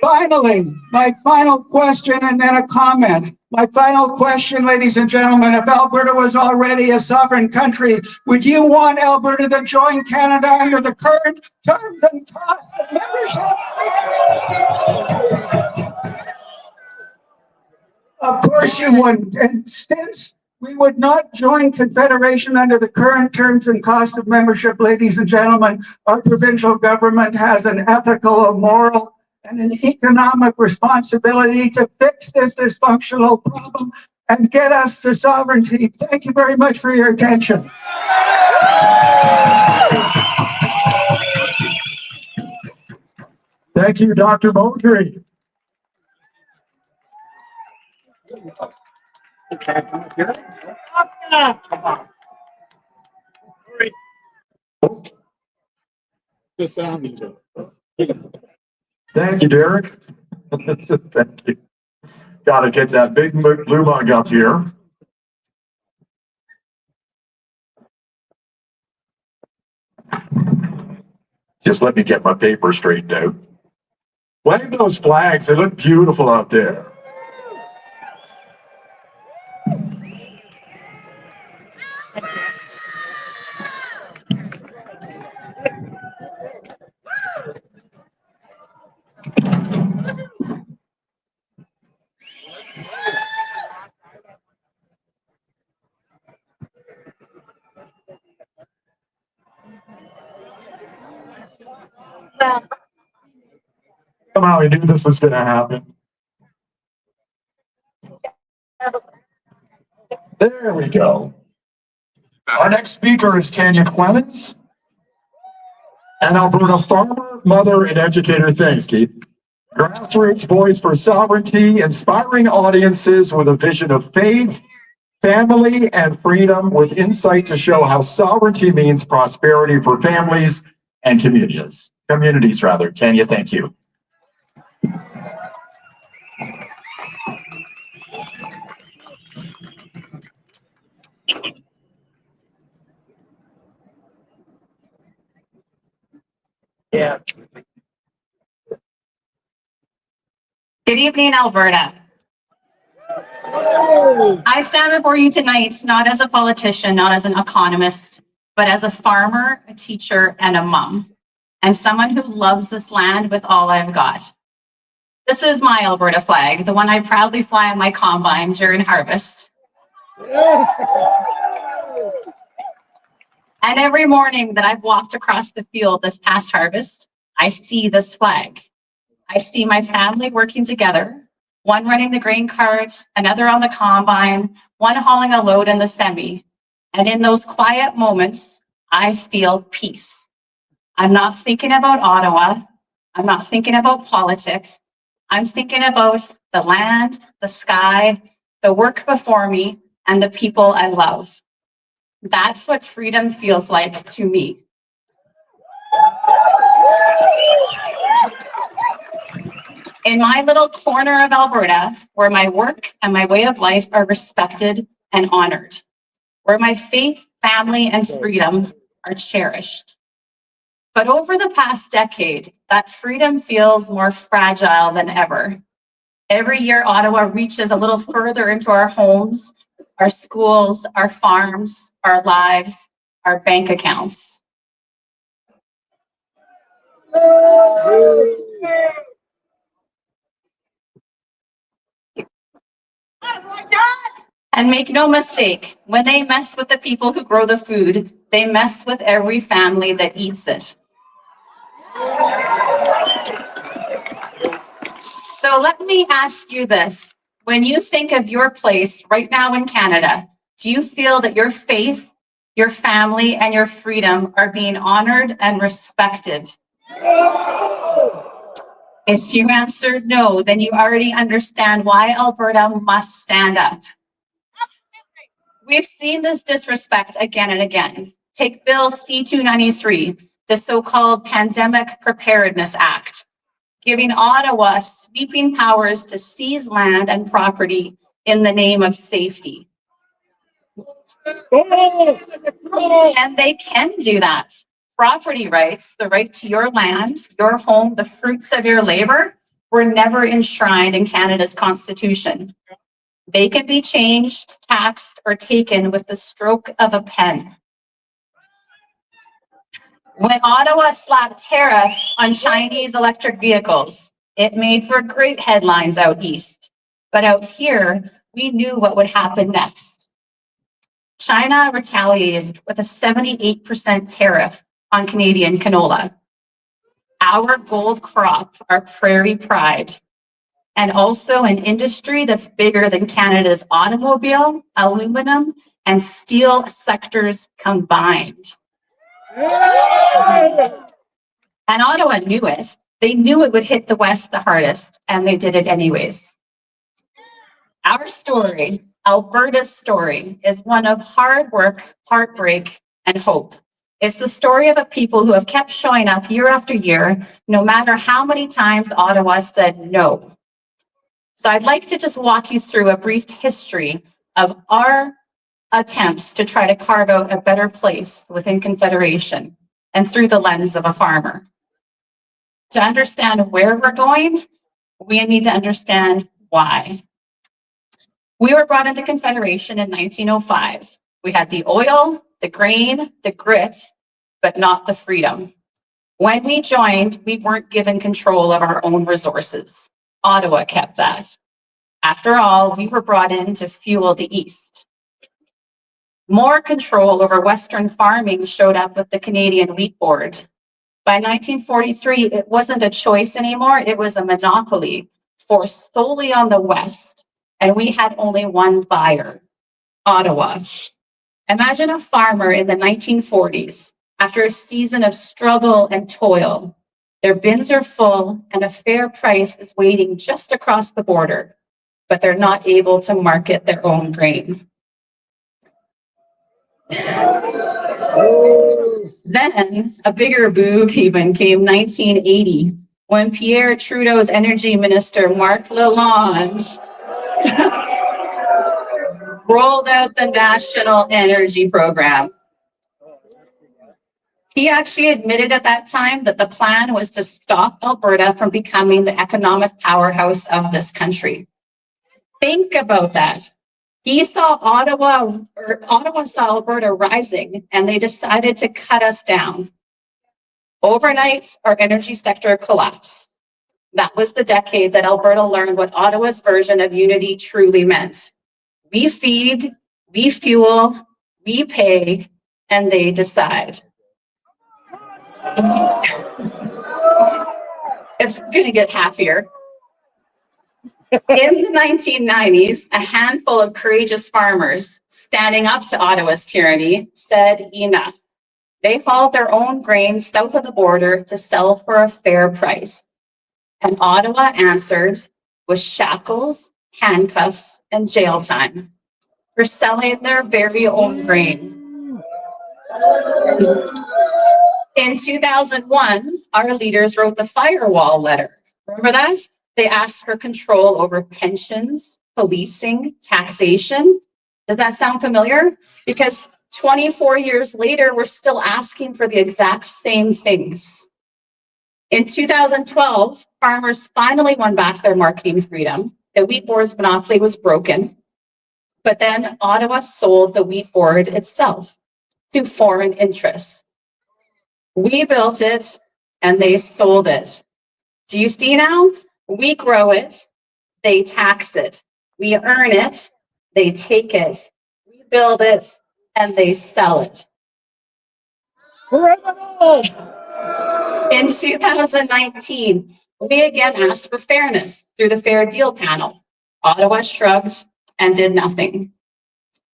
Finally, my final question and then a comment. My final question, ladies and gentlemen, if Alberta was already a sovereign country, would you want Alberta to join Canada under the current terms and costs of membership? Of course you wouldn't. And since We would not join Confederation under the current terms and cost of membership, ladies and gentlemen. Our provincial government has an ethical, a moral, and an economic responsibility to fix this dysfunctional problem and get us to sovereignty. Thank you very much for your attention. Thank you, Dr. Modri. Thank you, Derek. Thank you. Got to get that big blue mug up here. Just let me get my paper straightened out. Wave those flags. They look beautiful out there. Somehow I knew this was going to happen. There we go. Our next speaker is Tanya Clemens, an Alberta farmer, mother, and educator. Thanks, Keith. Grassroots voice for sovereignty, inspiring audiences with a vision of faith, family, and freedom, with insight to show how sovereignty means prosperity for families and communities. Tanya, thank you. Yeah. Good evening, Alberta. I stand before you tonight not as a politician, not as an economist, but as a farmer, a teacher, and a mom, and someone who loves this land with all I've got. This is my Alberta flag, the one I proudly fly on my combine during harvest. And every morning that I've walked across the field this past harvest, I see this flag. I see my family working together, one running the grain cart, another on the combine, one hauling a load in the semi. And in those quiet moments, I feel peace. I'm not thinking about Ottawa. I'm not thinking about politics. I'm thinking about the land, the sky, the work before me, and the people I love. That's what freedom feels like to me. In my little corner of Alberta, where my work and my way of life are respected and honored, where my faith, family, and freedom are cherished. But over the past decade, that freedom feels more fragile than ever. Every year, Ottawa reaches a little further into our homes, our schools, our farms, our lives, our bank accounts. And make no mistake, when they mess with the people who grow the food, they mess with every family that eats it. So let me ask you this. When you think of your place right now in Canada, do you feel that your faith, your family, and your freedom are being honored and respected? If you answered no, then you already understand why Alberta must stand up. We've seen this disrespect again and again. Take Bill C-293, the so-called Pandemic Preparedness Act, giving Ottawa sweeping powers to seize land and property in the name of safety. And they can do that. Property rights, the right to your land, your home, the fruits of your labor, were never enshrined in Canada's Constitution. They can be changed, taxed, or taken with the stroke of a pen. When Ottawa slapped tariffs on Chinese electric vehicles, it made for great headlines out east. But out here, we knew what would happen next. China retaliated with a 78% tariff on Canadian canola. Our gold crop, our prairie pride, and also an industry that's bigger than Canada's automobile, aluminum, and steel sectors combined. And Ottawa knew it. They knew it would hit the West the hardest, and they did it anyways. Our story, Alberta's story, is one of hard work, heartbreak, and hope. It's the story of a people who have kept showing up year after year, no matter how many times Ottawa said no. So I'd like to just walk you through a brief history of our attempts to try to carve out a better place within Confederation and through the lens of a farmer. To understand where we're going, we need to understand why. We were brought into Confederation in 1905. We had the oil, the grain, the grit, but not the freedom. When we joined, we weren't given control of our own resources. Ottawa kept that. After all, we were brought in to fuel the East. More control over Western farming showed up with the Canadian Wheat Board. By 1943, it wasn't a choice anymore, it was a monopoly forced solely on the West, and we had only one buyer, Ottawa. Imagine a farmer in the 1940s, after a season of struggle and toil. Their bins are full and a fair price is waiting just across the border, but they're not able to market their own grain. Then a bigger boom even came 1980 when Pierre Trudeau's energy minister, Marc Lalonde, rolled out the National Energy Program. He actually admitted at that time that the plan was to stop Alberta from becoming the economic powerhouse of this country. Think about that. He saw Ottawa saw Alberta rising, and they decided to cut us down. Overnight, our energy sector collapsed. That was the decade that Alberta learned what Ottawa's version of unity truly meant. We feed, we fuel, we pay, and they decide. It's gonna get happier. In the 1990s, a handful of courageous farmers standing up to Ottawa's tyranny said enough. They hauled their own grain south of the border to sell for a fair price. And Ottawa answered with shackles, handcuffs, and jail time for selling their very own grain. In 2001, our leaders wrote the firewall letter. Remember that? They asked for control over pensions, policing, taxation. Does that sound familiar? Because 24 years later, we're still asking for the exact same things. In 2012, farmers finally won back their marketing freedom. The Wheat Board's monopoly was broken, but then Ottawa sold the Wheat Board itself to foreign interests. We built it and they sold it. Do you see now? We grow it, they tax it. We earn it, they take it. We build it, and they sell it. In 2019, we again asked for fairness through the Fair Deal panel. Ottawa shrugged and did nothing.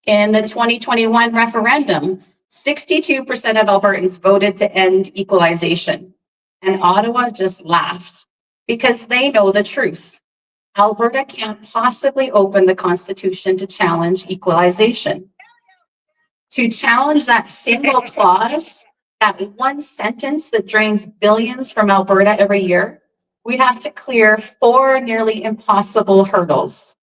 In the 2021 referendum, 62% of Albertans voted to end equalization, and Ottawa just laughed. Because they know the truth. Alberta can't possibly open the Constitution to challenge equalization. To challenge that single clause, that one sentence that drains billions from Alberta every year, we'd have to clear 4 nearly impossible hurdles.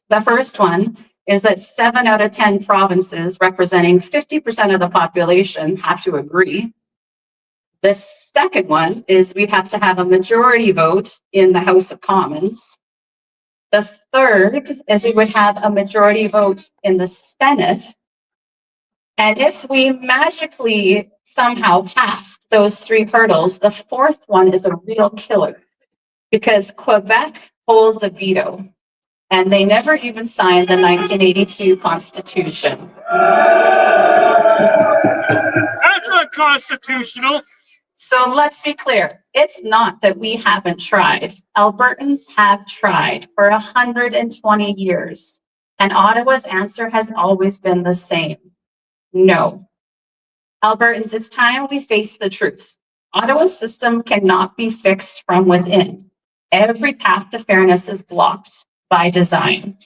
The first one is that 7 out of 10 provinces representing 50% of the population have to agree. The second one is we'd have to have a majority vote in the House of Commons. The third is we would have a majority vote in the Senate. And if we magically somehow passed those 3 hurdles, the fourth one is a real killer because Quebec holds a veto. And they never even signed the 1982 Constitution. That's unconstitutional. So let's be clear. It's not that we haven't tried. Albertans have tried for 120 years. And Ottawa's answer has always been the same. No. Albertans, it's time we face the truth. Ottawa's system cannot be fixed from within. Every path to fairness is blocked by design.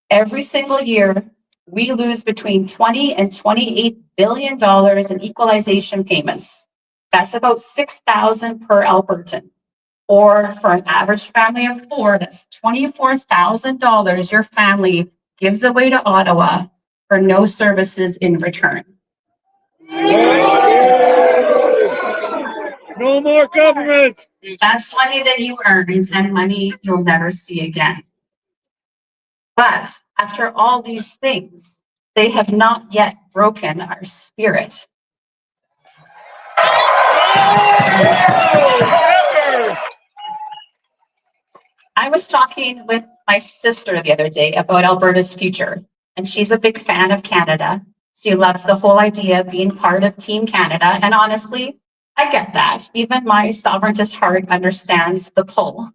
Every single year, we lose between $20 and $28 billion in equalization payments. That's about $6,000 per Albertan. Or for an average family of 4, that's $24,000 your family gives away to Ottawa for no services in return. No more government. That's money that you earned and money you'll never see again. But after all these things, they have not yet broken our spirit. I was talking with my sister the other day about Alberta's future, and she's a big fan of Canada. She loves the whole idea of being part of Team Canada, and honestly, I get that. Even my sovereigntist heart understands the pull.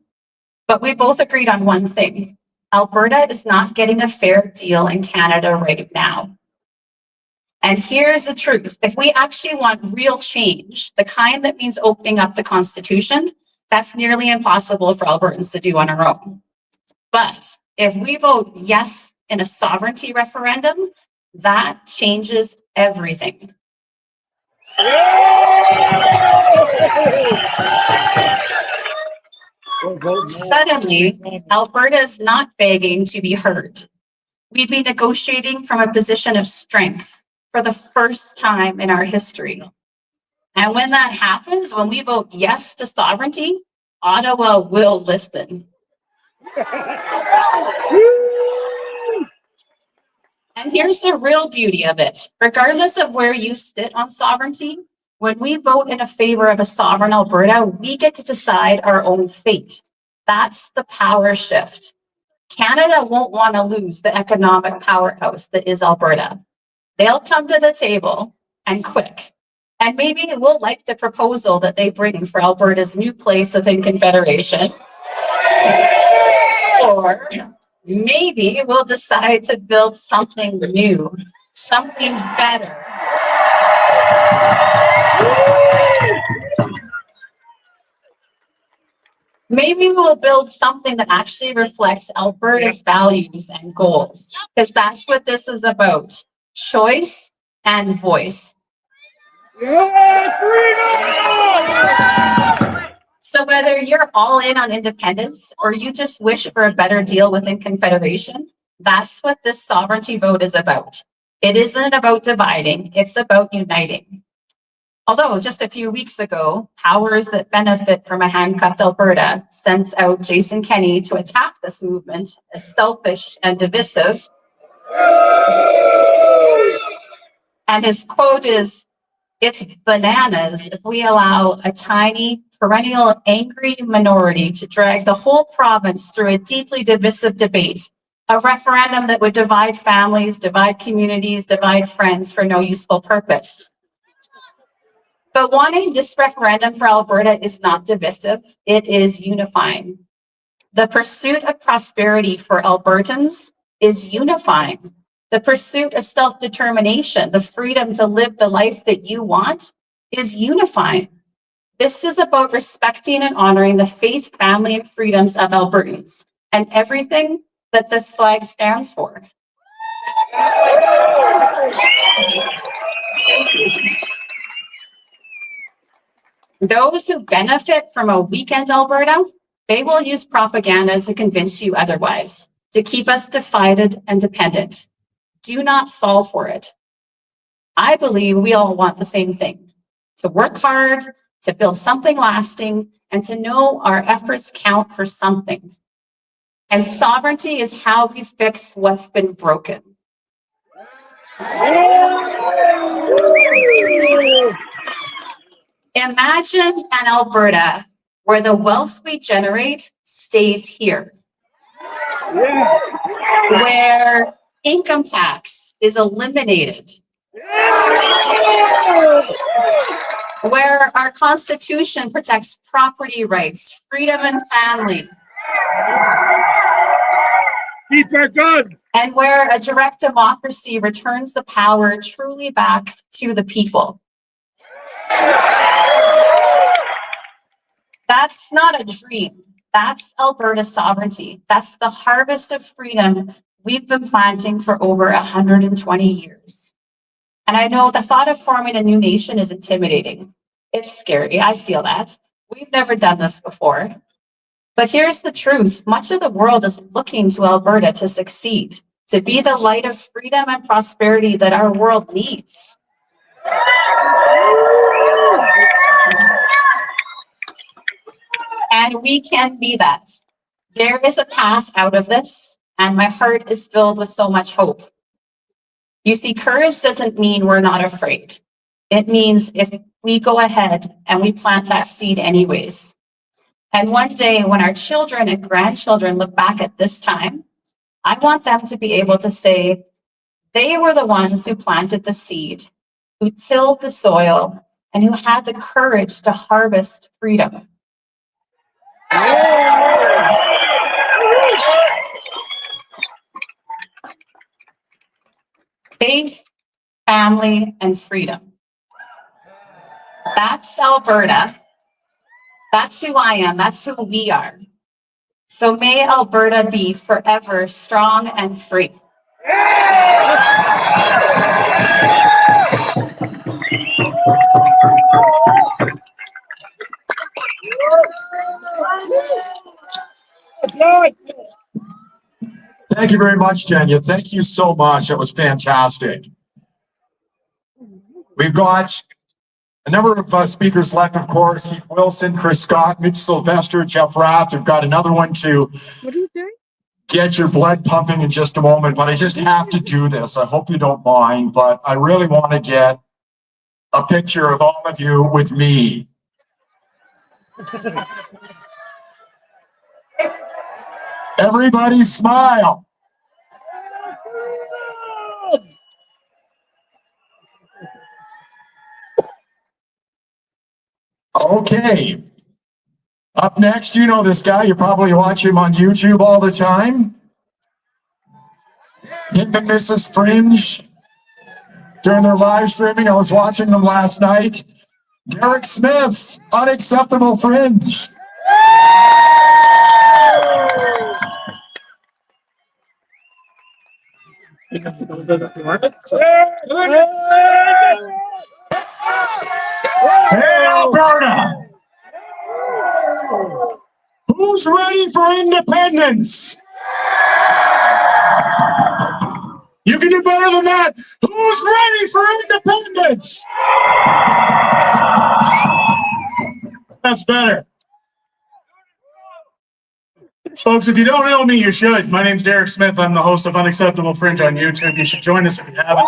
But we both agreed on one thing. Alberta is not getting a fair deal in Canada right now. And here's the truth. If we actually want real change, the kind that means opening up the Constitution, that's nearly impossible for Albertans to do on our own. But if we vote yes in a sovereignty referendum, that changes everything. Suddenly, Alberta is not begging to be heard. We'd be negotiating from a position of strength for the first time in our history. And when that happens, when we vote yes to sovereignty, Ottawa will listen. And here's the real beauty of it. Regardless of where you sit on sovereignty, when we vote in a favor of a sovereign Alberta, we get to decide our own fate. That's the power shift. Canada won't want to lose the economic powerhouse that is Alberta. They'll come to the table, and quick. And maybe we'll like the proposal that they bring for Alberta's new place within Confederation. Or maybe we'll decide to build something new, something better. Maybe we'll build something that actually reflects Alberta's values and goals, because that's what this is about, choice and voice. So whether you're all in on independence or you just wish for a better deal within Confederation, that's what this sovereignty vote is about. It isn't about dividing, it's about uniting. Although just a few weeks ago, powers that benefit from a handcuffed Alberta sent out Jason Kenney to attack this movement as selfish and divisive. And his quote is, "It's bananas if we allow a tiny, perennial, angry minority to drag the whole province through a deeply divisive debate, a referendum that would divide families, divide communities, divide friends for no useful purpose." But wanting this referendum for Alberta is not divisive, it is unifying. The pursuit of prosperity for Albertans is unifying. The pursuit of self-determination, the freedom to live the life that you want, is unifying. This is about respecting and honoring the faith, family, and freedoms of Albertans and everything that this flag stands for. Those who benefit from a weekend Alberta, they will use propaganda to convince you otherwise, to keep us divided and dependent. Do not fall for it. I believe we all want the same thing, to work hard, to build something lasting, and to know our efforts count for something. And sovereignty is how we fix what's been broken. Imagine an Alberta where the wealth we generate stays here. where income tax is eliminated, where our Constitution protects property rights, freedom and family, Keep our gun. and where a direct democracy returns the power truly back to the people. That's not a dream. That's Alberta sovereignty. That's the harvest of freedom we've been planting for over 120 years. And I know the thought of forming a new nation is intimidating. It's scary. I feel that. We've never done this before. But here's the truth. Much of the world is looking to Alberta to succeed, to be the light of freedom and prosperity that our world needs. And we can be that. There is a path out of this, and my heart is filled with so much hope. You see, courage doesn't mean we're not afraid. It means if we go ahead and we plant that seed anyways. And one day when our children and grandchildren look back at this time, I want them to be able to say, they were the ones who planted the seed, who tilled the soil, and who had the courage to harvest freedom. Faith, family, and freedom. That's Alberta. That's who I am. That's who we are. So may Alberta be forever strong and free. Thank you very much, Tanya. Thank you so much. That was fantastic. We've got a number of speakers left, of course. Keith Wilson, Chris Scott, Mitch Sylvester, Jeff Rath. We've got another one to get your blood pumping in just a moment, but I just have to do this. I hope you don't mind, but I really want to get a picture of all of you with me. Everybody smile. Okay. Up next, you know this guy. You probably watch him on YouTube all the time. Him and Mrs. Fringe during their live streaming. I was watching them last night. Derek Smith's Unacceptable Fringe. Hey, Alberta! Who's ready for independence? You can do better than that. Who's ready for independence? That's better. Folks, if you don't know me, you should. My name's Derek Smith. I'm the host of Unacceptable Fringe on YouTube. You should join us if you haven't.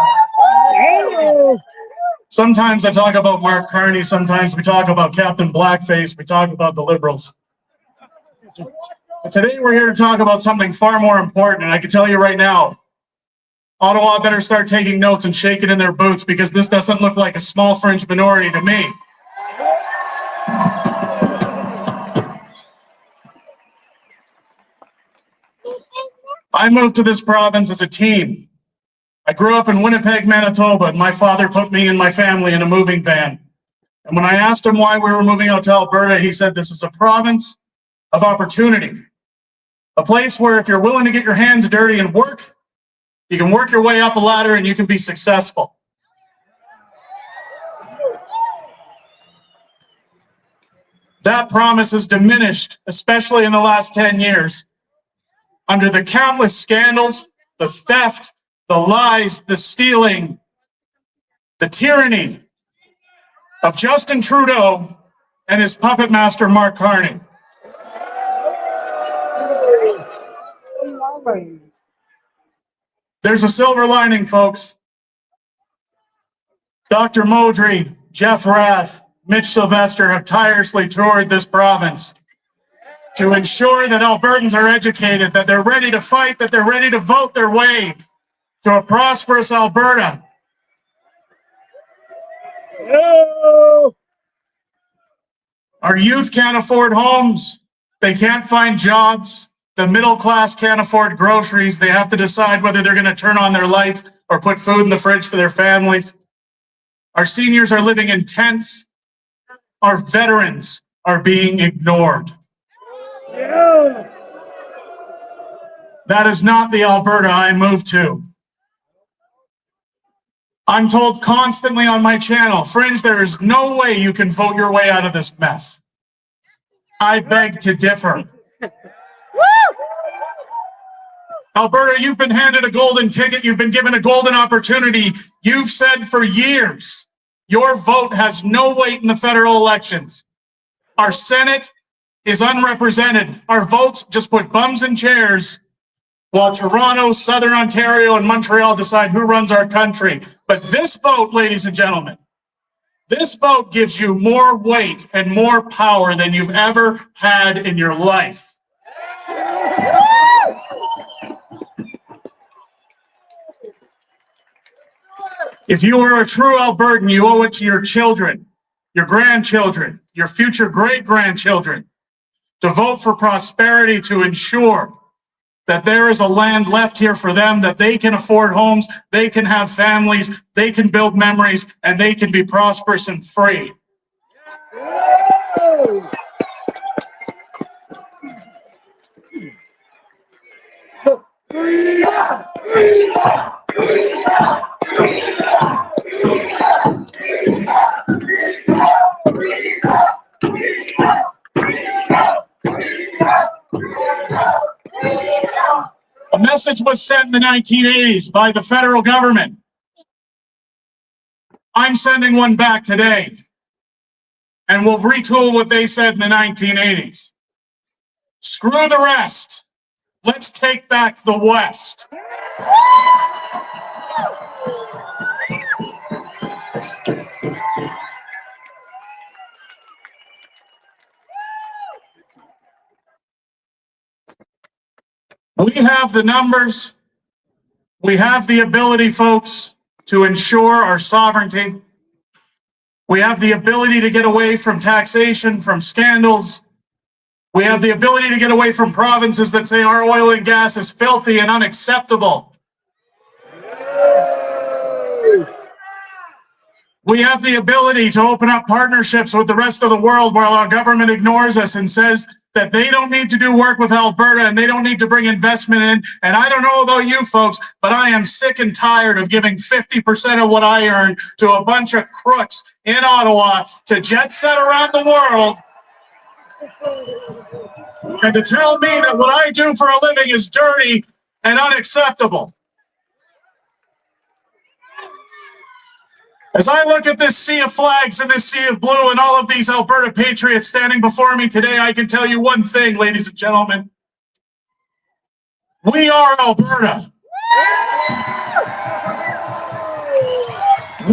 Sometimes I talk about Mark Carney. Sometimes we talk about Captain Blackface. We talk about the Liberals. But today we're here to talk about something far more important. And I can tell you right now, Ottawa better start taking notes and shaking in their boots, because this doesn't look like a small fringe minority to me. I moved to this province as a teen. I grew up in Winnipeg, Manitoba, and my father put me and my family in a moving van. And when I asked him why we were moving out to Alberta, he said, this is a province of opportunity. A place where if you're willing to get your hands dirty and work, you can work your way up a ladder and you can be successful. That promise has diminished, especially in the last 10 years, under the countless scandals, the theft, the lies, the stealing, the tyranny of Justin Trudeau and his puppet master, Mark Carney. There's a silver lining, folks. Dr. Modri, Jeff Rath, Mitch Sylvester have tirelessly toured this province to ensure that Albertans are educated, that they're ready to fight, that they're ready to vote their way to a prosperous Alberta. Our youth can't afford homes. They can't find jobs. The middle class can't afford groceries. They have to decide whether they're going to turn on their lights or put food in the fridge for their families. Our seniors are living in tents. Our veterans are being ignored. That is not the Alberta I moved to. I'm told constantly on my channel, Fringe, there is no way you can vote your way out of this mess. I beg to differ. Alberta, you've been handed a golden ticket. You've been given a golden opportunity. You've said for years, your vote has no weight in the federal elections. Our Senate is unrepresented. Our votes just put bums in chairs while Toronto, Southern Ontario, and Montreal decide who runs our country. But this vote, ladies and gentlemen, this vote gives you more weight and more power than you've ever had in your life. If you are a true Albertan, you owe it to your children, your grandchildren, your future great-grandchildren to vote for prosperity, to ensure that there is a land left here for them, that they can afford homes, they can have families, they can build memories, and they can be prosperous and free. A message was sent in the 1980s by the federal government. I'm sending one back today, and we'll retool what they said in the 1980s. Screw the rest. Let's take back the West. We have the numbers. We have the ability, folks, to ensure our sovereignty. We have the ability to get away from taxation, from scandals. We have the ability to get away from provinces that say our oil and gas is filthy and unacceptable. We have the ability to open up partnerships with the rest of the world while our government ignores us and says that they don't need to do work with Alberta and they don't need to bring investment in. And I don't know about you folks, but I am sick and tired of giving 50% of what I earn to a bunch of crooks in Ottawa to jet set around the world and to tell me that what I do for a living is dirty and unacceptable. As I look at this sea of flags and this sea of blue and all of these Alberta patriots standing before me today, I can tell you one thing, ladies and gentlemen. We are Alberta.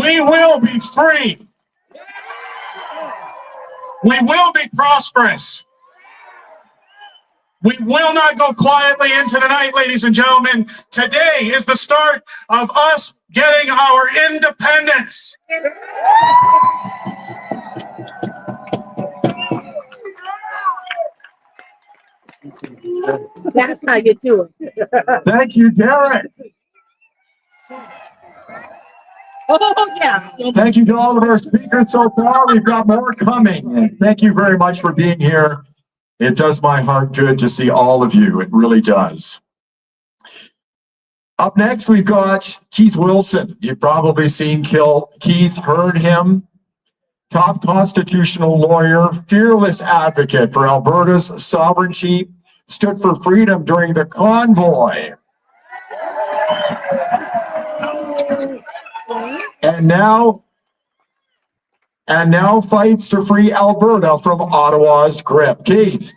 We will be free. We will be prosperous. We will not go quietly into the night, ladies and gentlemen. Today is the start of us getting our independence. That's how you do it. Thank you, Derek. Oh, yeah. Thank you to all of our speakers so far. We've got more coming. Thank you very much for being here. It does my heart good to see all of you. It really does. Up next, we've got Keith Wilson. You've probably seen Keith, heard him. Top constitutional lawyer, fearless advocate for Alberta's sovereignty, stood for freedom during the convoy. And now fights to free Alberta from Ottawa's grip. Keith.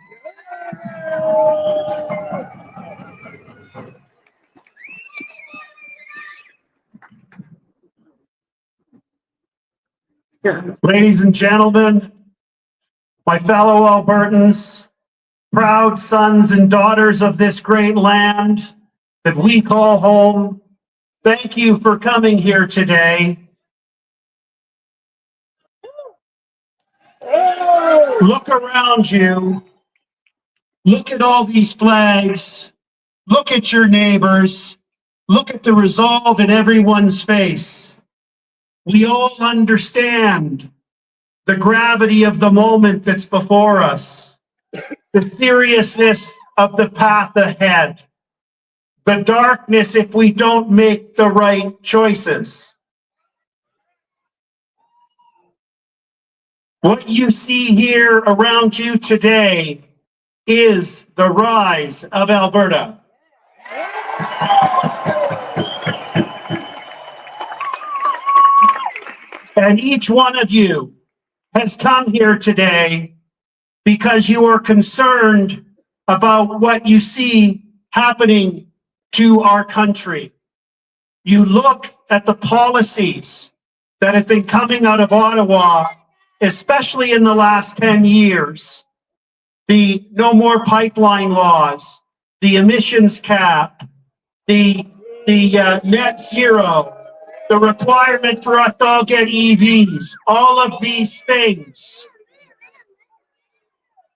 Ladies and gentlemen, my fellow Albertans, proud sons and daughters of this great land that we call home, thank you for coming here today. Look around you. Look at all these flags. Look at your neighbors. Look at the resolve in everyone's face. We all understand the gravity of the moment that's before us, the seriousness of the path ahead, the darkness if we don't make the right choices. What you see here around you today is the rise of Alberta. And each one of you has come here today because you are concerned about what you see happening to our country. You look at the policies that have been coming out of Ottawa, especially in the last 10 years. The no more pipeline laws, the emissions cap, the net zero, the requirement for us to all get EVs, all of these things.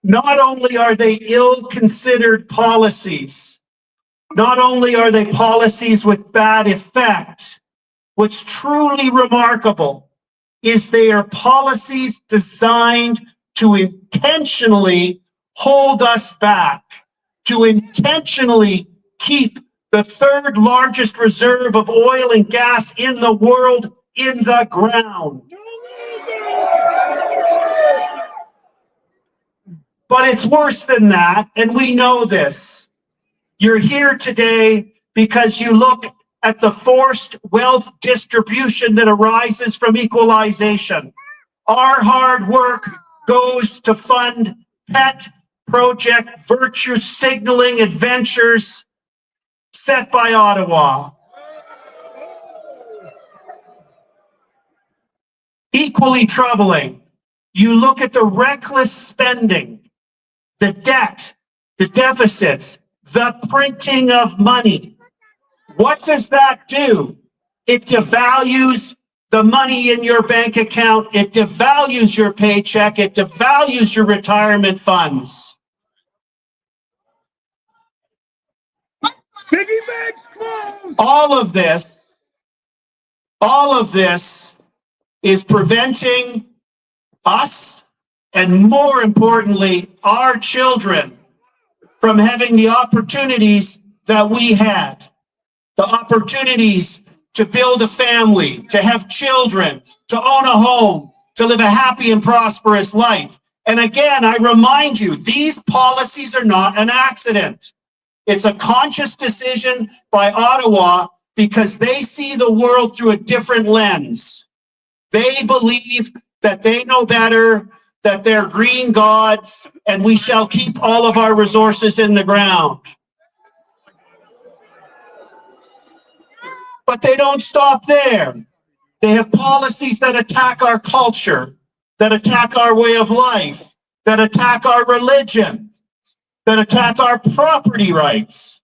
Not only are they ill-considered policies, not only are they policies with bad effect, what's truly remarkable is they are policies designed to intentionally hold us back, to intentionally keep the third largest reserve of oil and gas in the world in the ground. But it's worse than that, and we know this. You're here today because you look at the forced wealth distribution that arises from equalization. Our hard work goes to fund pet project virtue signaling adventures set by Ottawa. Equally troubling, you look at the reckless spending, the debt, the deficits, the printing of money. What does that do? It devalues the money in your bank account. It devalues your paycheck. It devalues your retirement funds. Piggy bank's closed. All of this is preventing us, and more importantly, our children, from having the opportunities that we had. The opportunities to build a family, to have children, to own a home, to live a happy and prosperous life. And again, I remind you, these policies are not an accident. It's a conscious decision by Ottawa because they see the world through a different lens. They believe that they know better, that they're green gods, and we shall keep all of our resources in the ground. But they don't stop there. They have policies that attack our culture, that attack our way of life, that attack our religion, that attack our property rights.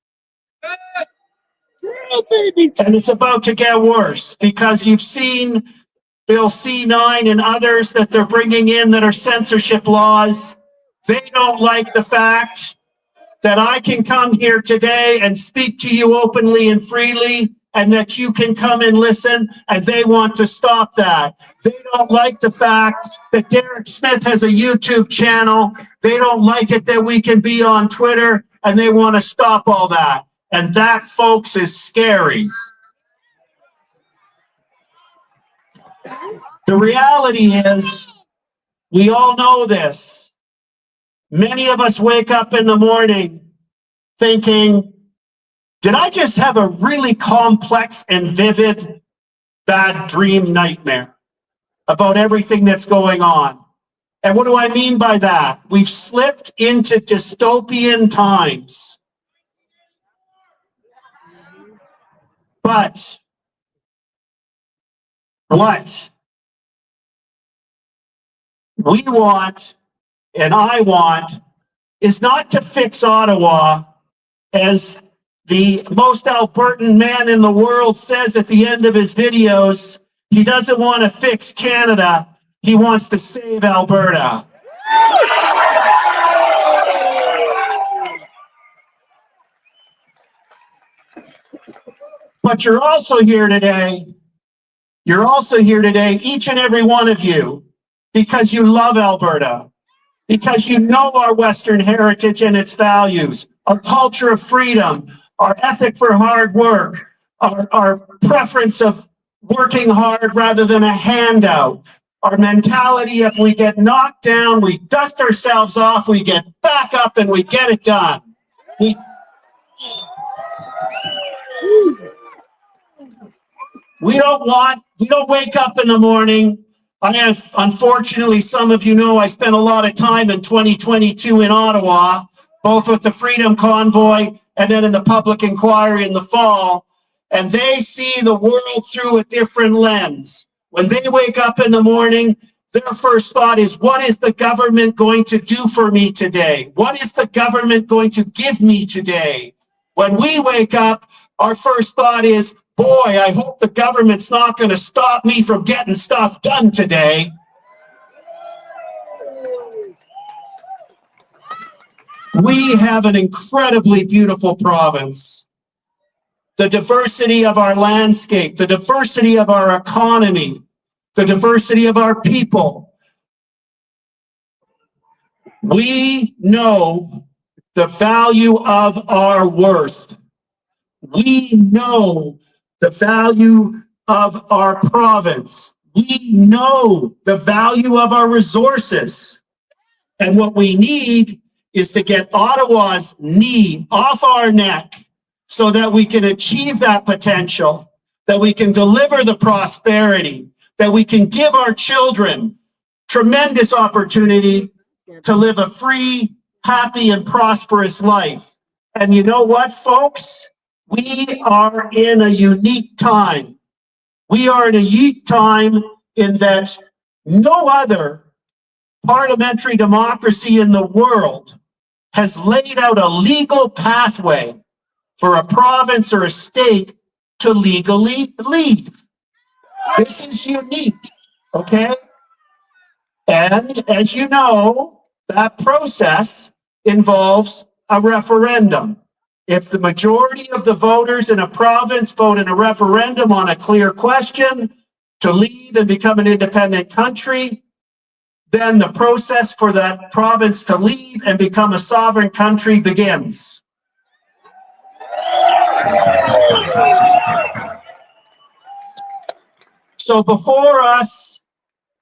And it's about to get worse because you've seen Bill C9 and others that they're bringing in that are censorship laws. They don't like the fact that I can come here today and speak to you openly and freely, and that you can come and listen, and they want to stop that. They don't like the fact that Derek Smith has a YouTube channel. They don't like it that we can be on Twitter, and they want to stop all that. And that, folks, is scary. The reality is, we all know this. Many of us wake up in the morning thinking, did I just have a really complex and vivid bad dream nightmare about everything that's going on? And what do I mean by that? We've slipped into dystopian times. But what we want, and I want, is not to fix Ottawa, as the most Albertan man in the world says at the end of his videos. He doesn't want to fix Canada. He wants to save Alberta. But you're also here today. You're also here today, each and every one of you, because you love Alberta, because you know our Western heritage and its values, our culture of freedom, our ethic for hard work, our preference of working hard rather than a handout, our mentality if we get knocked down, we dust ourselves off, we get back up and we get it done. We don't wake up in the morning. Unfortunately, some of you know I spent a lot of time in 2022 in Ottawa, both with the Freedom Convoy and then in the public inquiry in the fall, and they see the world through a different lens. When they wake up in the morning, their first thought is, what is the government going to do for me today? What is the government going to give me today? When we wake up, our first thought is, boy, I hope the government's not going to stop me from getting stuff done today. We have an incredibly beautiful province. The diversity of our landscape, the diversity of our economy, the diversity of our people. We know the value of our worth. We know the value of our province. We know the value of our resources. And what we need is to get Ottawa's knee off our neck so that we can achieve that potential, that we can deliver the prosperity, that we can give our children tremendous opportunity to live a free, happy, and prosperous life. And you know what, folks? We are in a unique time. We are in a unique time in that no other parliamentary democracy in the world has laid out a legal pathway for a province or a state to legally leave. This is unique, okay? And as you know, that process involves a referendum. If the majority of the voters in a province vote in a referendum on a clear question to leave and become an independent country, then the process for that province to leave and become a sovereign country begins. So before us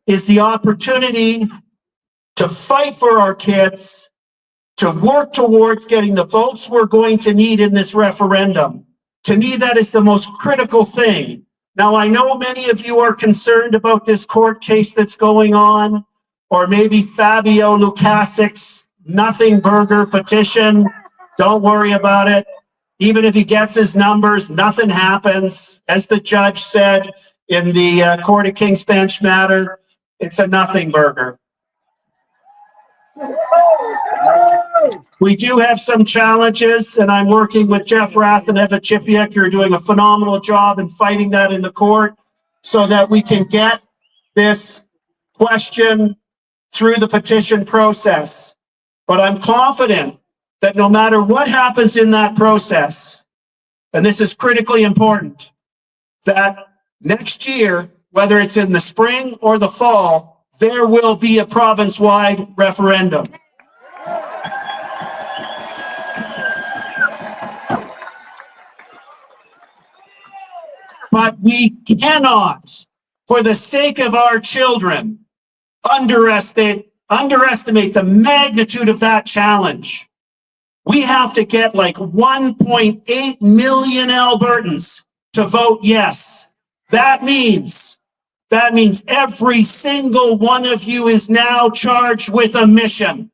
is the opportunity to fight for our kids, to work towards getting the votes we're going to need in this referendum. To me, that is the most critical thing. Now, I know many of you are concerned about this court case that's going on, or maybe Fabio Lukasic's nothing burger petition. Don't worry about it. Even if he gets his numbers, nothing happens. As the judge said in the Court of King's Bench matter, it's a nothing burger. We do have some challenges, and I'm working with Jeff Rath and Eva Chipiak. You're doing a phenomenal job in fighting that in the court so that we can get this question through the petition process. But I'm confident that no matter what happens in that process, and this is critically important, that next year, whether it's in the spring or the fall, there will be a province-wide referendum. But we cannot, for the sake of our children, underestimate the magnitude of that challenge. We have to get like 1.8 million Albertans to vote yes. That means every single one of you is now charged with a mission.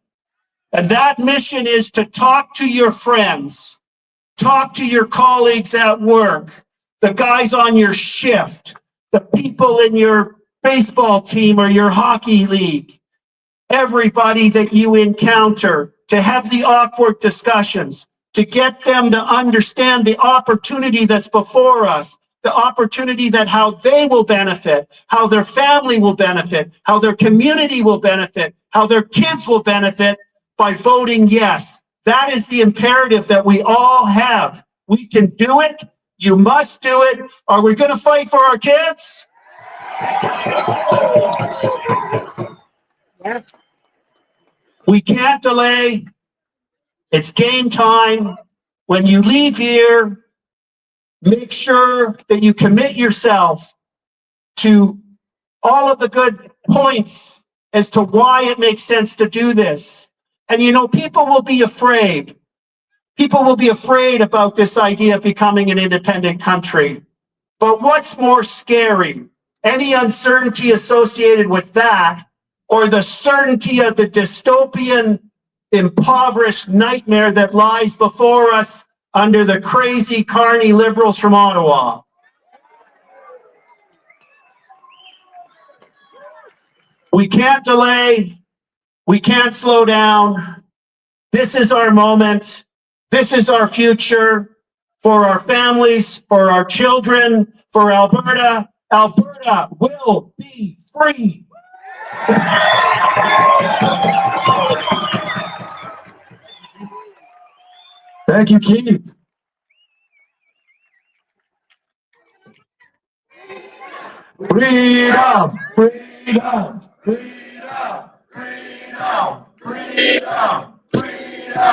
And that mission is to talk to your friends, talk to your colleagues at work, the guys on your shift, the people in your baseball team or your hockey league, everybody that you encounter, to have the awkward discussions, to get them to understand the opportunity that's before us, the opportunity that how they will benefit, how their family will benefit, how their community will benefit, how their kids will benefit by voting yes. That is the imperative that we all have. We can do it. You must do it. Are we going to fight for our kids? We can't delay. It's game time. When you leave here, make sure that you commit yourself to all of the good points as to why it makes sense to do this. And you know, people will be afraid. People will be afraid about this idea of becoming an independent country. But what's more scary? Any uncertainty associated with that, or the certainty of the dystopian, impoverished nightmare that lies before us under the crazy carny liberals from Ottawa? We can't delay. We can't slow down. This is our moment. This is our future for our families, for our children, for Alberta. Alberta will be free. Thank you, Keith. Freedom, freedom, freedom, freedom, freedom, freedom.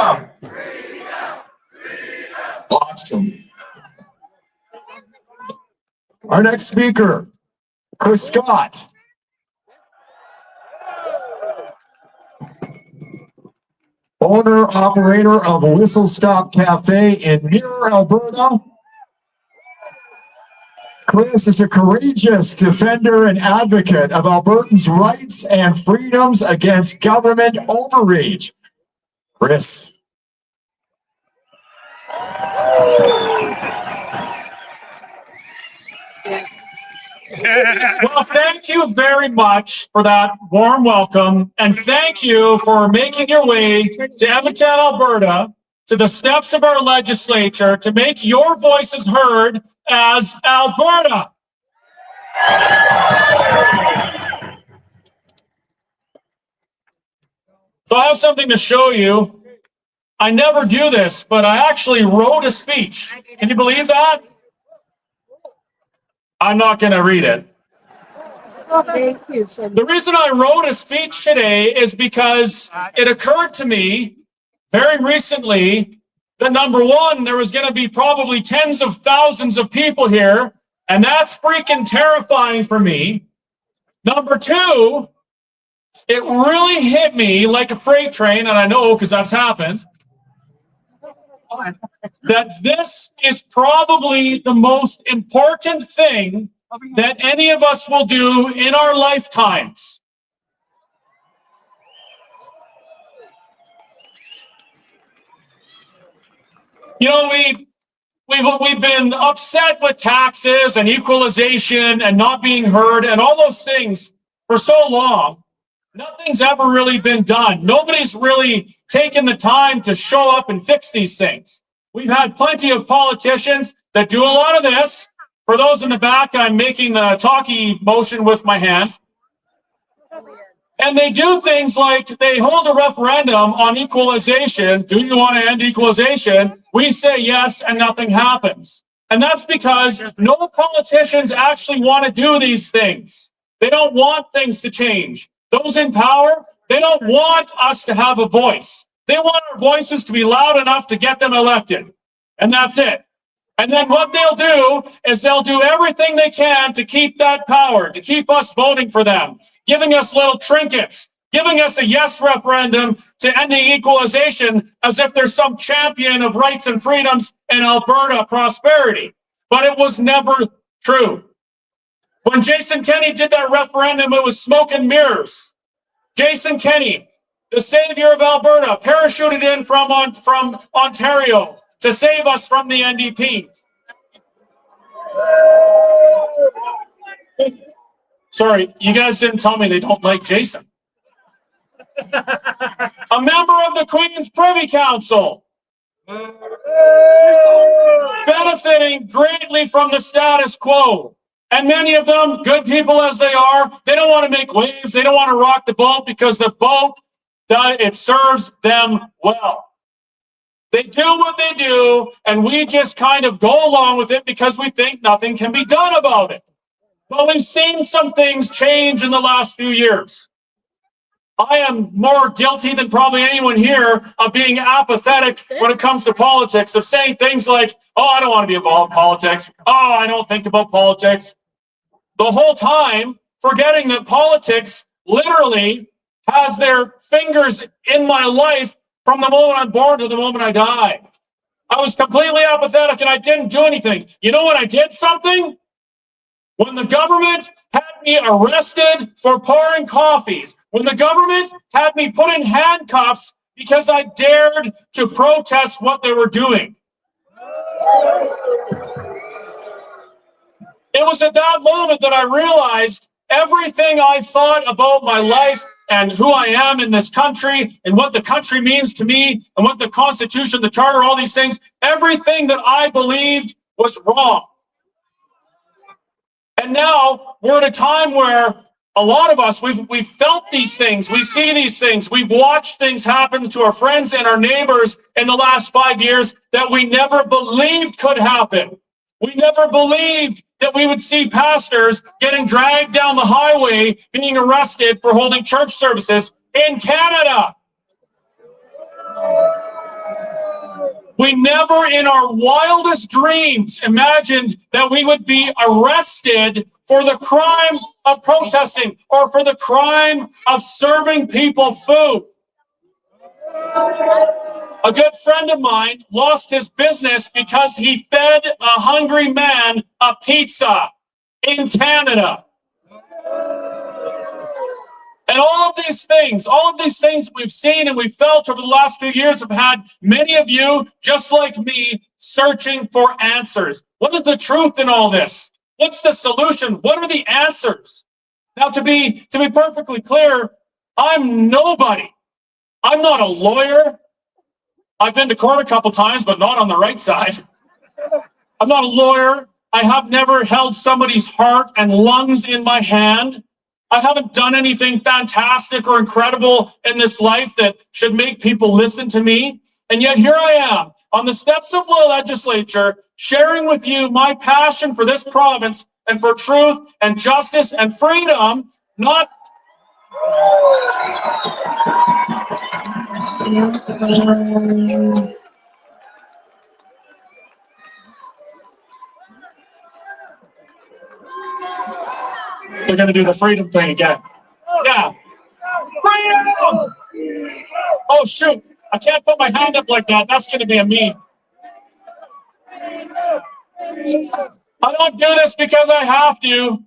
Awesome. Our next speaker, Chris Scott. Owner, operator of Whistle Stop Cafe in Mirror, Alberta. Chris is a courageous defender and advocate of Albertans' rights and freedoms against government overreach. Chris. Well, thank you very much for that warm welcome, and thank you for making your way to Edmonton, Alberta, to the steps of our legislature to make your voices heard as Alberta. So I have something to show you. I never do this, but I actually wrote a speech. Can you believe that? I'm not going to read it. Thank you. So The reason I wrote a speech today is because it occurred to me very recently that number one, there was going to be probably tens of thousands of people here, and that's freaking terrifying for me. Number two, it really hit me like a freight train, and I know because that's happened, that this is probably the most important thing that any of us will do in our lifetimes. You know, we've been upset with taxes and equalization and not being heard and all those things for so long. Nothing's ever really been done. Nobody's really taken the time to show up and fix these things. We've had plenty of politicians that do a lot of this. For those in the back, I'm making the talkie motion with my hand. And they do things like they hold a referendum on equalization. Do you want to end equalization? We say yes, and nothing happens. And that's because no politicians actually want to do these things. They don't want things to change. Those in power, they don't want us to have a voice. They want our voices to be loud enough to get them elected. And that's it. And then what they'll do is they'll do everything they can to keep that power, to keep us voting for them, giving us little trinkets, giving us a yes referendum to ending equalization as if there's some champion of rights and freedoms in Alberta prosperity. But it was never true. When Jason Kenney did that referendum, it was smoke and mirrors. Jason Kenney, the savior of Alberta, parachuted in from Ontario to save us from the NDP. Sorry, you guys didn't tell me they don't like Jason. A member of the Queen's Privy Council, benefiting greatly from the status quo. And many of them, good people as they are, they don't want to make waves. They don't want to rock the boat because the boat, it serves them well. They do what they do, and we just kind of go along with it because we think nothing can be done about it. But we've seen some things change in the last few years. I am more guilty than probably anyone here of being apathetic when it comes to politics, of saying things like, oh, I don't want to be involved in politics. Oh, I don't think about politics. The whole time forgetting that politics literally has their fingers in my life from the moment I'm born to the moment I die. I was completely apathetic and I didn't do anything. You know when I did something? When the government had me arrested for pouring coffees, when the government had me put in handcuffs because I dared to protest what they were doing. It was at that moment that I realized everything I thought about my life and who I am in this country and what the country means to me and what the Constitution, the Charter, all these things, everything that I believed was wrong. And now we're at a time where a lot of us, we've felt these things, we see these things, we've watched things happen to our friends and our neighbors in the last 5 years that we never believed could happen. We never believed that we would see pastors getting dragged down the highway, being arrested for holding church services in Canada. We never in our wildest dreams imagined that we would be arrested for the crime of protesting or for the crime of serving people food. A good friend of mine lost his business because he fed a hungry man a pizza in Canada. And all of these things we've seen and we've felt over the last few years have had many of you, just like me, searching for answers. What is the truth in all this? What's the solution? What are the answers? Now, to be perfectly clear, I'm nobody. I'm not a lawyer. I've been to court a couple times, but not on the right side. I'm not a lawyer. I have never held somebody's heart and lungs in my hand. I haven't done anything fantastic or incredible in this life that should make people listen to me. And yet here I am on the steps of the legislature, sharing with you my passion for this province and for truth and justice and freedom, not... They're going to do the freedom thing again. Yeah. Freedom! Oh, shoot. I can't put my hand up like that. That's going to be a me. I don't do this because I have to.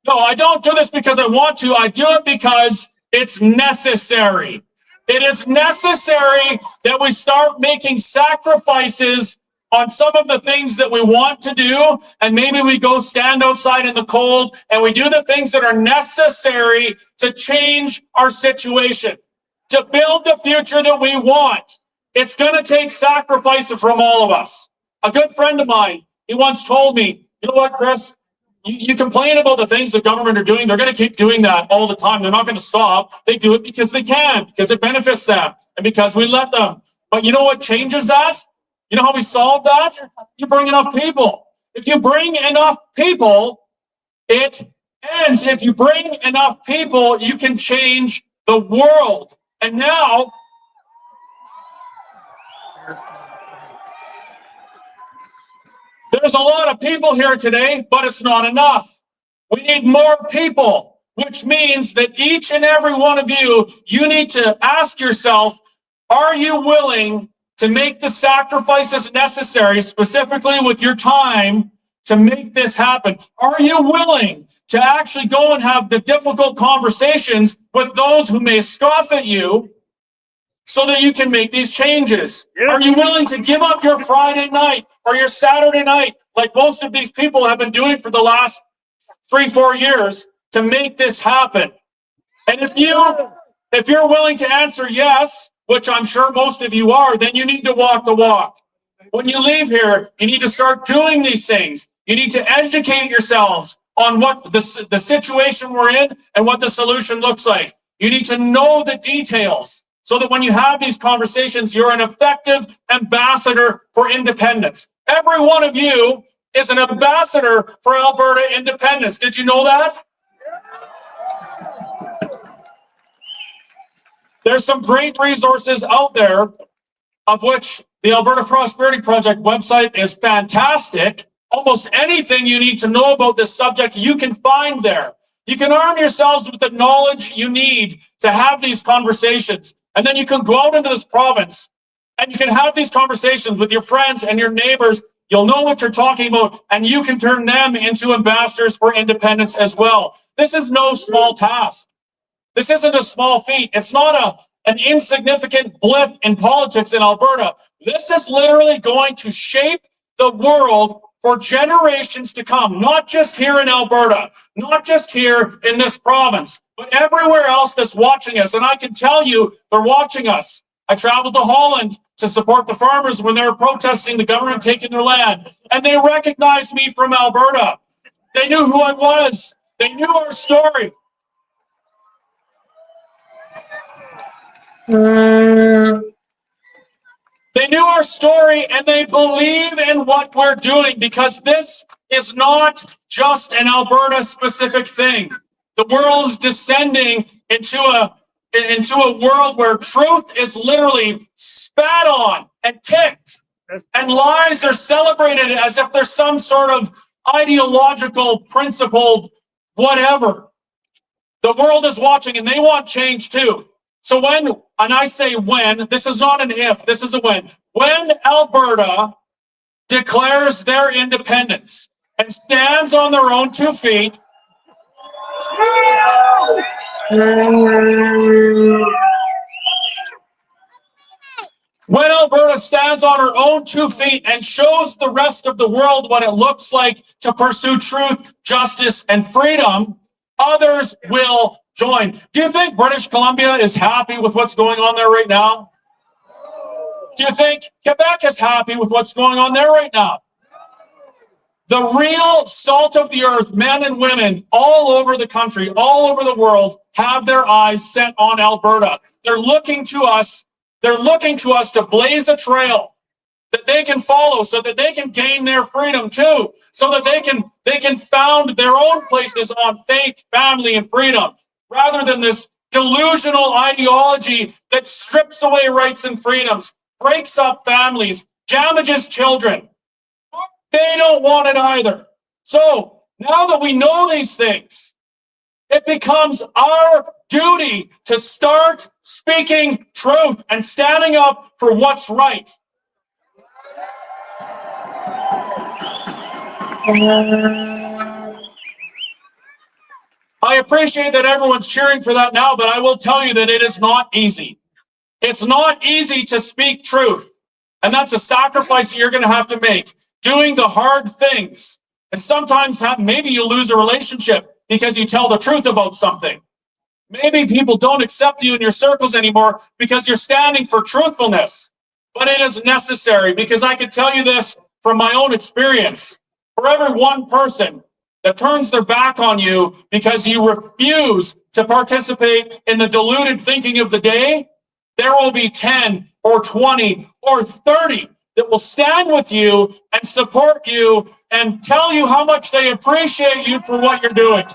No, I don't do this because I want to. I do it because it's necessary. It is necessary that we start making sacrifices on some of the things that we want to do, and maybe we go stand outside in the cold and we do the things that are necessary to change our situation, to build the future that we want. It's going to take sacrifices from all of us. A good friend of mine, he once told me, you know what, Chris? You complain about the things the government are doing. They're going to keep doing that all the time. They're not going to stop. They do it because they can, because it benefits them, and because we let them. But you know what changes that? You know how we solve that? You bring enough people. If you bring enough people, it ends. If you bring enough people, you can change the world. And now, there's a lot of people here today, but it's not enough. We need more people, which means that each and every one of you, you need to ask yourself, are you willing to make the sacrifices necessary, specifically with your time, to make this happen? Are you willing to actually go and have the difficult conversations with those who may scoff at you so that you can make these changes? Are you willing to give up your Friday night or your Saturday night, like most of these people have been doing for the last 3-4 years, to make this happen? And if If you're willing to answer yes, which I'm sure most of you are, then you need to walk the walk. When you leave here, you need to start doing these things. You need to educate yourselves on what the situation we're in and what the solution looks like. You need to know the details so that when you have these conversations, you're an effective ambassador for independence. Every one of you is an ambassador for Alberta independence. Did you know that? There's some great resources out there, of which the Alberta Prosperity Project website is fantastic. Almost anything you need to know about this subject, you can find there. You can arm yourselves with the knowledge you need to have these conversations. And then you can go out into this province and you can have these conversations with your friends and your neighbors. You'll know what you're talking about, and you can turn them into ambassadors for independence as well. This is no small task. This isn't a small feat. It's not an insignificant blip in politics in Alberta. This is literally going to shape the world for generations to come, not just here in Alberta, not just here in this province, but everywhere else that's watching us. And I can tell you, they're watching us. I traveled to Holland to support the farmers when they were protesting the government taking their land, and they recognized me from Alberta. They knew who I was. They knew our story. They knew our story, and they believe in what we're doing, because this is not just an Alberta specific thing. The world is descending into a world where truth is literally spat on and kicked, and lies are celebrated as if there's some sort of ideological, principled whatever. The world is watching, and they want change too. So when, and I say when, this is not an if, this is a when Alberta declares their independence and stands on their own 2 feet, when Alberta stands on her own 2 feet and shows the rest of the world what it looks like to pursue truth, justice, and freedom, others will join. Do you think British Columbia is happy with what's going on there right now? Do you think Quebec is happy with what's going on there right now? The real salt of the earth, men and women all over the country, all over the world, have their eyes set on Alberta. They're looking to us. They're looking to us to blaze a trail that they can follow, so that they can gain their freedom too, so that they can found their own places on faith, family, and freedom, rather than this delusional ideology that strips away rights and freedoms, breaks up families, damages children. They don't want it either. So now that we know these things, it becomes our duty to start speaking truth and standing up for what's right. I appreciate that everyone's cheering for that now, but I will tell you that it is not easy. It's not easy to speak truth. And that's a sacrifice that you're going to have to make, doing the hard things. And sometimes maybe you lose a relationship because you tell the truth about something. Maybe people don't accept you in your circles anymore because you're standing for truthfulness. But it is necessary, because I can tell you this from my own experience. For every one person that turns their back on you because you refuse to participate in the deluded thinking of the day, there will be 10 or 20 or 30 that will stand with you and support you and tell you how much they appreciate you for what you're doing.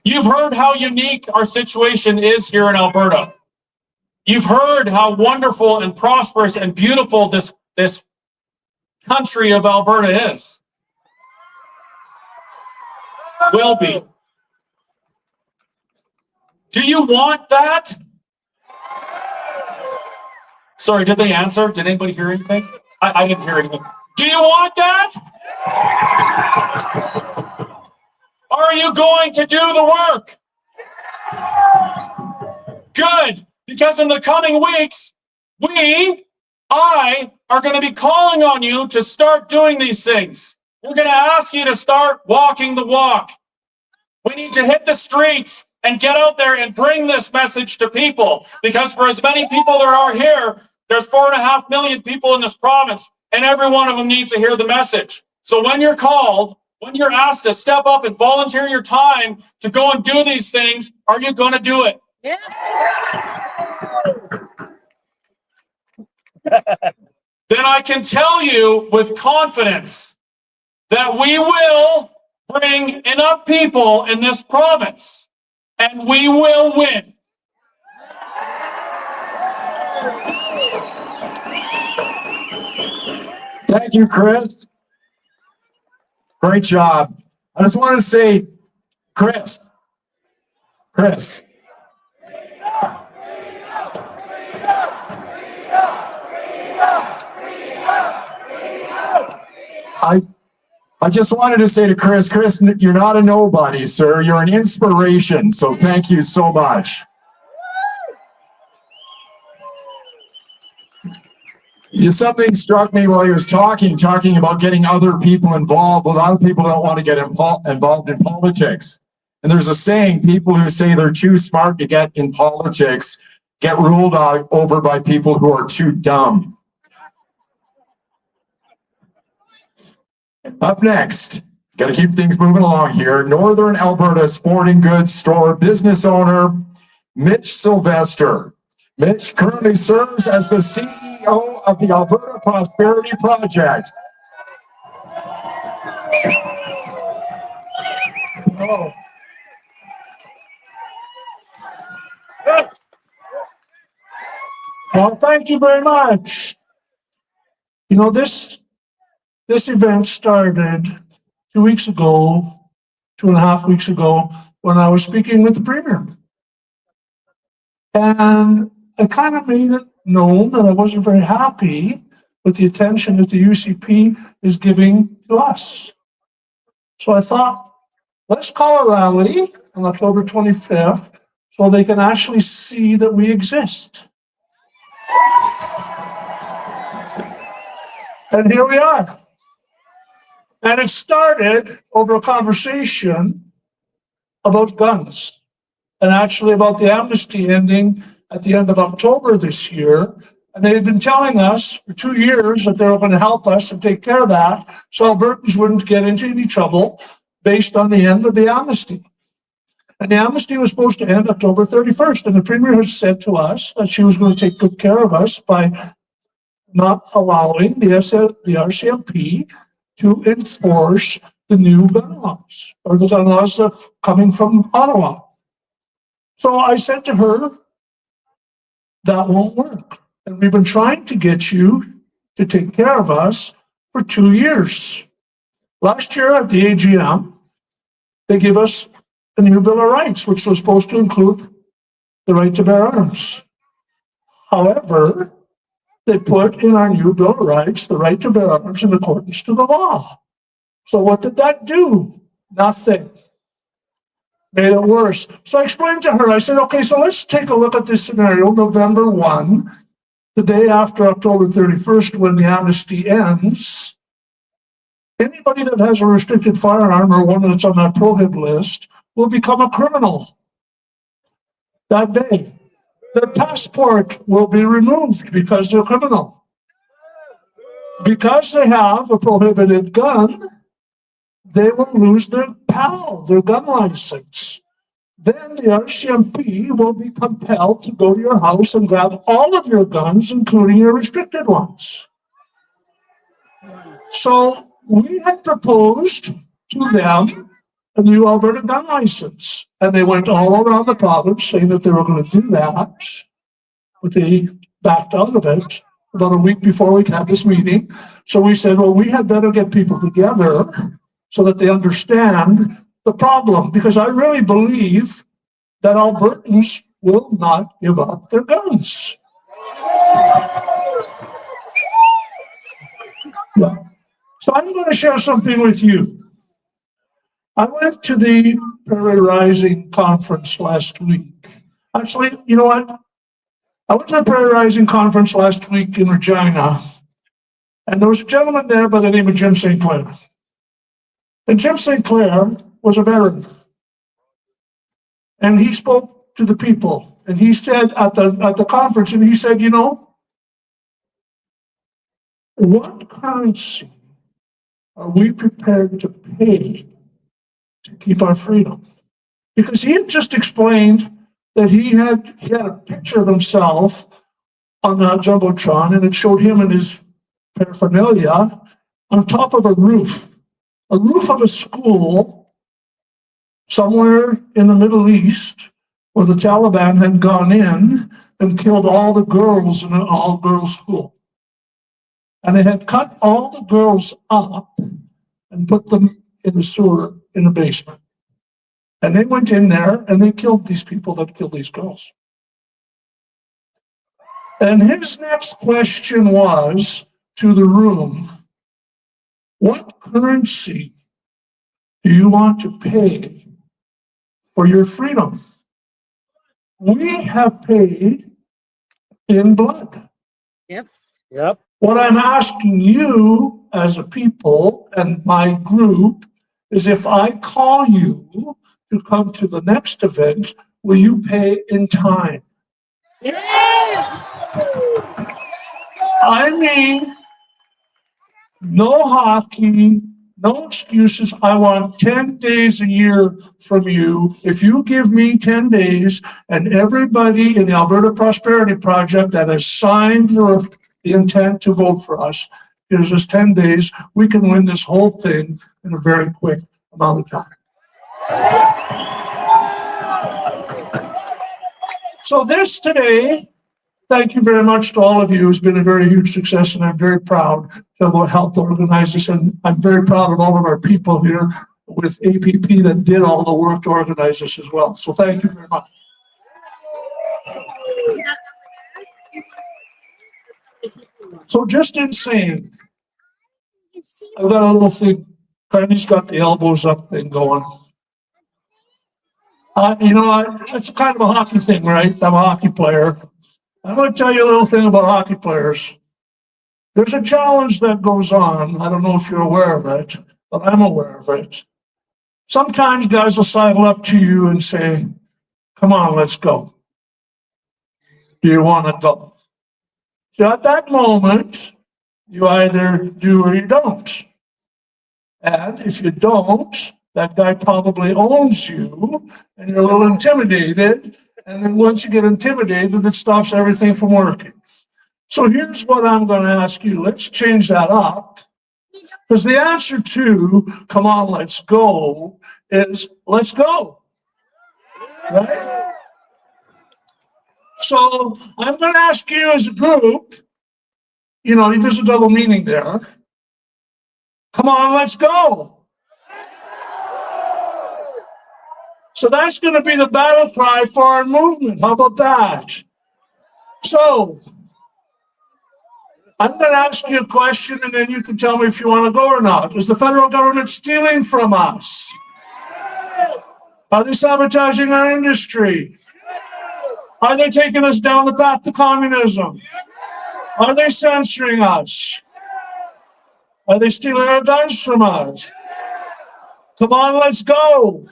You've heard how unique our situation is here in Alberta. You've heard how wonderful and prosperous and beautiful this country of Alberta is. Will be. Do you want that? Sorry, did they answer? Did anybody hear anything? I didn't hear anything. Do you want that? Are you going to do the work? Good, because in the coming weeks, I are going to be calling on you to start doing these things. We're going to ask you to start walking the walk. We need to hit the streets and get out there and bring this message to people, because for as many people there are here, there's 4.5 million people in this province, and every one of them needs to hear the message. So when you're called, when you're asked to step up and volunteer your time to go and do these things, are you going to do it? Yeah. Then I can tell you with confidence that we will bring enough people in this province, and we will win. Thank you, Chris. Great job. I just want to say, Chris. I just wanted to say to Chris, you're not a nobody, sir. You're an inspiration. So thank you so much. Something struck me while he was talking about getting other people involved. A lot of people don't want to get involved in politics. And there's a saying, people who say they're too smart to get in politics get ruled over by people who are too dumb. Up next, got to keep things moving along here. Northern Alberta Sporting Goods Store business owner, Mitch Sylvester. Mitch currently serves as the CEO of the Alberta Prosperity Project. Oh. Well, thank you very much. You know, this event started 2 weeks ago, 2.5 weeks ago, when I was speaking with the Premier. And I kind of made it known that I wasn't very happy with the attention that the UCP is giving to us. So I thought, let's call a rally on October 25th so they can actually see that we exist. And here we are. And it started over a conversation about guns, and actually about the amnesty ending at the end of October this year. And they had been telling us for 2 years that they were going to help us and take care of that, so Albertans wouldn't get into any trouble based on the end of the amnesty. And the amnesty was supposed to end October 31st. And the Premier has said to us that she was going to take good care of us by not allowing the RCMP to enforce the new gun laws, or the gun laws that are coming from Ottawa. So I said to her, that won't work. And we've been trying to get you to take care of us for 2 years. Last year at the AGM, they gave us a new Bill of Rights, which was supposed to include the right to bear arms. However, they put in our new Bill of Rights the right to bear arms in accordance to the law. So what did that do? Nothing. Made it worse. So I explained to her, I said, okay, so let's take a look at this scenario, November 1, the day after October 31st, when the amnesty ends. Anybody that has a restricted firearm, or one that's on that prohibit list, will become a criminal that day. Their passport will be removed because they're criminal. Because they have a prohibited gun, they will lose their PAL, their gun license. Then the RCMP will be compelled to go to your house and grab all of your guns, including your restricted ones. So we had proposed to them a new Alberta gun license, and they went all around the province saying that they were going to do that, but they backed out of it about a week before we had this meeting. So we said, well, we had better get people together so that they understand the problem, because I really believe that Albertans will not give up their guns. Yeah. So I'm going to share something with you. I went to the Prairie Rising conference last week. Actually, you know what? I went to the Prairie Rising conference last week in Regina, and there was a gentleman there by the name of Jim St. Clair. And Jim St. Clair was a veteran. And he spoke to the people. And he said at the conference, and he said, you know, what currency are we prepared to pay to keep our freedom? Because he had just explained that he had a picture of himself on the Jumbotron, and it showed him and his paraphernalia on top of a roof of a school somewhere in the Middle East, where the Taliban had gone in and killed all the girls in an all-girls school. And they had cut all the girls up and put them in the sewer in the basement. And they went in there and they killed these people that killed these girls. And his next question was to the room, what currency do you want to pay for your freedom? We have paid in blood. Yep. What I'm asking you as a people and my group is, if I call you to come to the next event, will you pay in time? I mean, no hockey, no excuses. I want 10 days a year from you. If you give me 10 days and everybody in the Alberta Prosperity Project that has signed the intent to vote for us gives us 10 days, we can win this whole thing in a very quick amount of time. So this today, thank you very much to all of you. It's been a very huge success, and I'm very proud to have helped organize this. And I'm very proud of all of our people here with APP that did all the work to organize this as well. So thank you very much. So just insane. I've got a little thing. Brandy's got the elbows up thing going. It's kind of a hockey thing, right? I'm a hockey player. I'm going to tell you a little thing about hockey players. There's a challenge that goes on. I don't know if you're aware of it, but I'm aware of it. Sometimes guys will sidle up to you and say, come on, let's go. Do you want to go? So at that moment, you either do or you don't. And if you don't, that guy probably owns you and you're a little intimidated. And then once you get intimidated, it stops everything from working. So here's what I'm going to ask you. Let's change that up. Because the answer to, come on, let's go, is let's go. Right? So I'm going to ask you as a group, there's a double meaning there. Come on, let's go. So that's going to be the battle cry for our movement. How about that? So I'm going to ask you a question, and then you can tell me if you want to go or not. Is the federal government stealing from us? Are they sabotaging our industry? Are they taking us down the path to communism? Are they censoring us? Are they stealing our guns from us? Come on, let's go.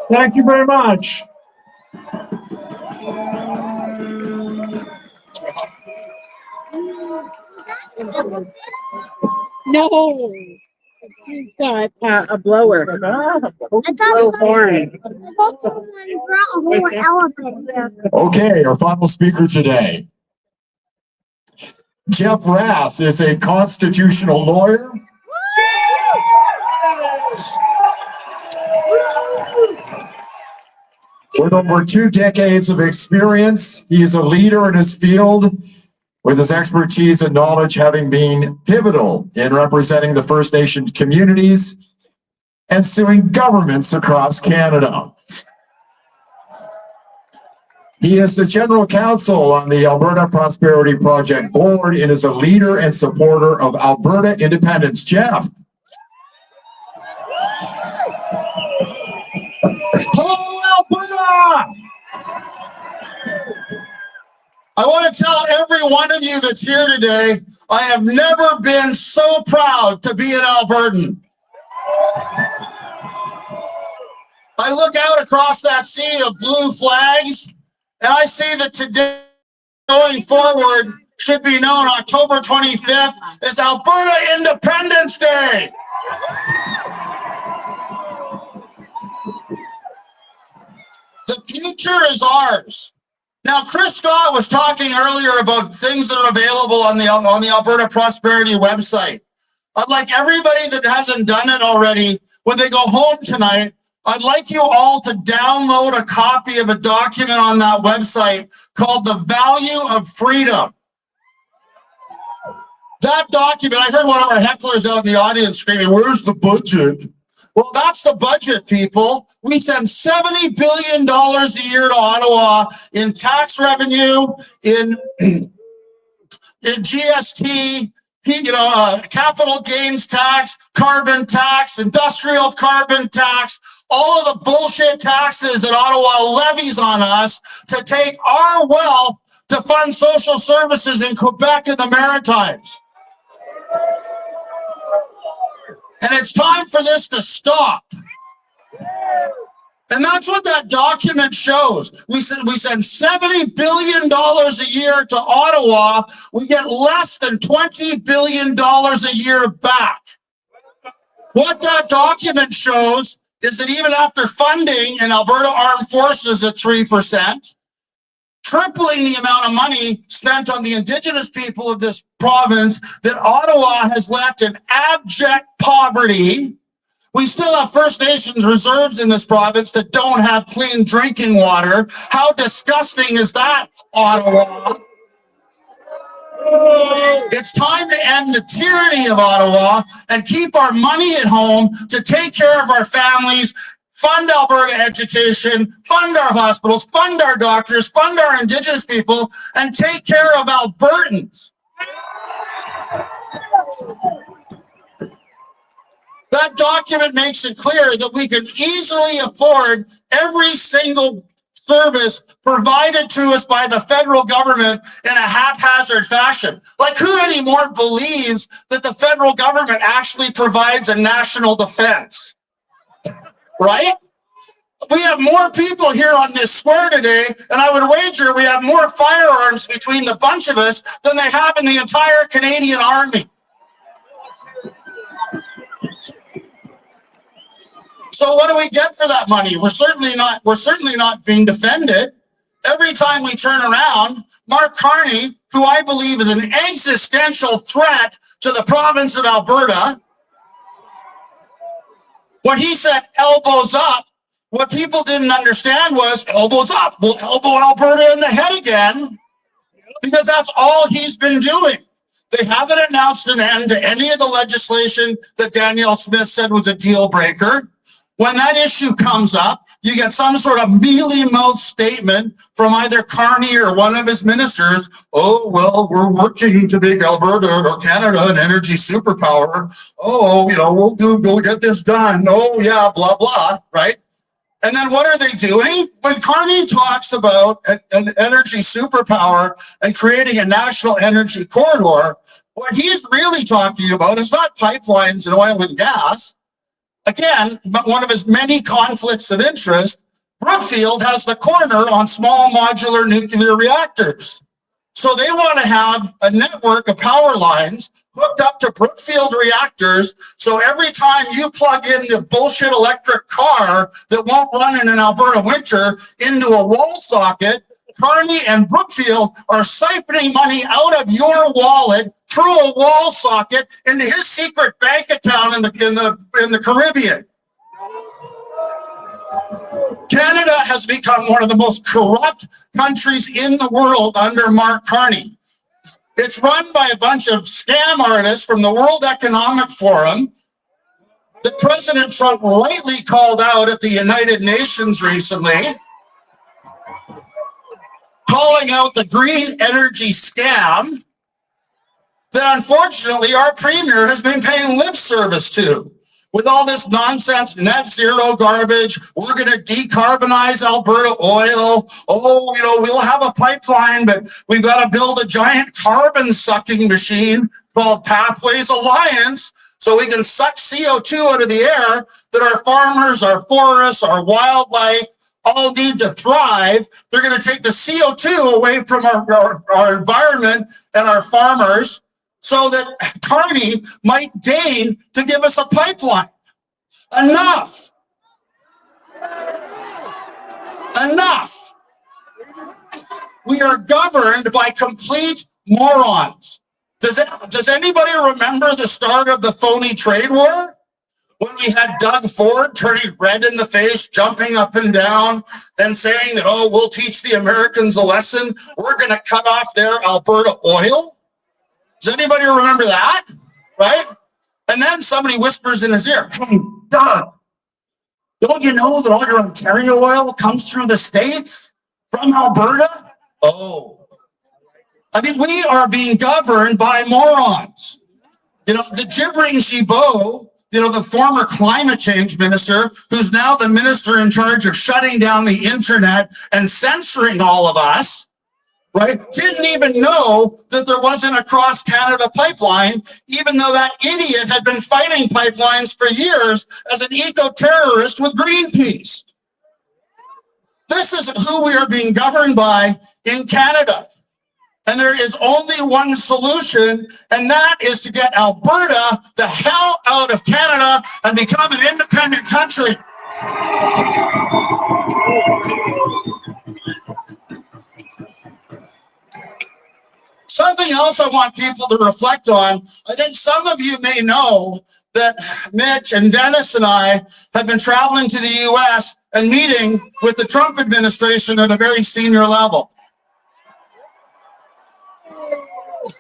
Thank you very much. No, he's got a blower. Blow horn. Okay, our final speaker today. Jeff Rath is a constitutional lawyer. With over 2 decades of experience, he is a leader in his field, with his expertise and knowledge having been pivotal in representing the First Nation communities and suing governments across Canada. He is the general counsel on the Alberta Prosperity Project board and is a leader and supporter of Alberta Independence. Jeff. Hello, Alberta! I want to tell every one of you that's here today, I have never been so proud to be an Albertan. I look out across that sea of blue flags, and I see that today, going forward, should be known October 25th as Alberta Independence Day. The future is ours. Now, Chris Scott was talking earlier about things that are available on the Alberta Prosperity website. I'd like everybody that hasn't done it already, when they go home tonight, I'd like you all to download a copy of a document on that website called The Value of Freedom. That document, I heard one of our hecklers out in the audience screaming, "Where's the budget?" Well, that's the budget, people. We send $70 billion a year to Ottawa in tax revenue, in GST, capital gains tax, carbon tax, industrial carbon tax, all of the bullshit taxes that Ottawa levies on us to take our wealth to fund social services in Quebec and the Maritimes. And it's time for this to stop. And that's what that document shows. We send $70 billion a year to Ottawa. We get less than $20 billion a year back. What that document shows is that even after funding an Alberta Armed Forces at 3%, tripling the amount of money spent on the Indigenous people of this province, that Ottawa has left in abject poverty. We still have First Nations reserves in this province that don't have clean drinking water. How disgusting is that, Ottawa? It's time to end the tyranny of Ottawa and keep our money at home to take care of our families, fund Alberta education, fund our hospitals, fund our doctors, fund our Indigenous people, and take care of Albertans. That document makes it clear that we can easily afford every single service provided to us by the federal government in a haphazard fashion. Like, who anymore believes that the federal government actually provides a national defense? Right? We have more people here on this square today, and I would wager we have more firearms between the bunch of us than they have in the entire Canadian Army. So what do we get for that money? We're certainly not being defended. Every time we turn around, Mark Carney, who I believe is an existential threat to the province of Alberta, when he said elbows up, what people didn't understand was elbows up. We'll elbow Alberta in the head again, because that's all he's been doing. They haven't announced an end to any of the legislation that Danielle Smith said was a deal breaker. When that issue comes up, you get some sort of mealy-mouthed statement from either Carney or one of his ministers. Oh, well, we're working to make Alberta or Canada an energy superpower. Oh, we'll get this done. Oh, yeah, blah, blah, right? And then what are they doing? When Carney talks about an energy superpower and creating a national energy corridor, what he's really talking about is not pipelines and oil and gas. Again, one of his many conflicts of interest, Brookfield has the corner on small modular nuclear reactors. So they want to have a network of power lines hooked up to Brookfield reactors, so every time you plug in the bullshit electric car that won't run in an Alberta winter into a wall socket, Carney and Brookfield are siphoning money out of your wallet through a wall socket into his secret bank account in the Caribbean. Canada has become one of the most corrupt countries in the world under Mark Carney. It's run by a bunch of scam artists from the World Economic Forum that President Trump rightly called out at the United Nations recently, calling out the green energy scam that unfortunately our premier has been paying lip service to. With all this nonsense, net zero garbage, we're going to decarbonize Alberta oil. Oh, we'll have a pipeline, but we've got to build a giant carbon sucking machine called Pathways Alliance so we can suck CO2 out of the air that our farmers, our forests, our wildlife all need to thrive. They're going to take the CO2 away from our environment and our farmers so that Carney might deign to give us a pipeline. Enough. Enough. We are governed by complete morons. Does anybody remember the start of the phony trade war? When we had Doug Ford turning red in the face, jumping up and down, and saying that, oh, we'll teach the Americans a lesson. We're going to cut off their Alberta oil. Does anybody remember that? Right? And then somebody whispers in his ear, hey, Doug, don't you know that all your Ontario oil comes through the States from Alberta? Oh. I mean, we are being governed by morons. You know, the gibbering Gibault, you know, the former climate change minister, who's now the minister in charge of shutting down the internet and censoring all of us, right? Didn't even know that there wasn't a cross-Canada pipeline, even though that idiot had been fighting pipelines for years as an eco-terrorist with Greenpeace. This is who we are being governed by in Canada. And there is only one solution, and that is to get Alberta the hell out of Canada and become an independent country. Something else I want people to reflect on, I think some of you may know that Mitch and Dennis and I have been traveling to the US and meeting with the Trump administration at a very senior level.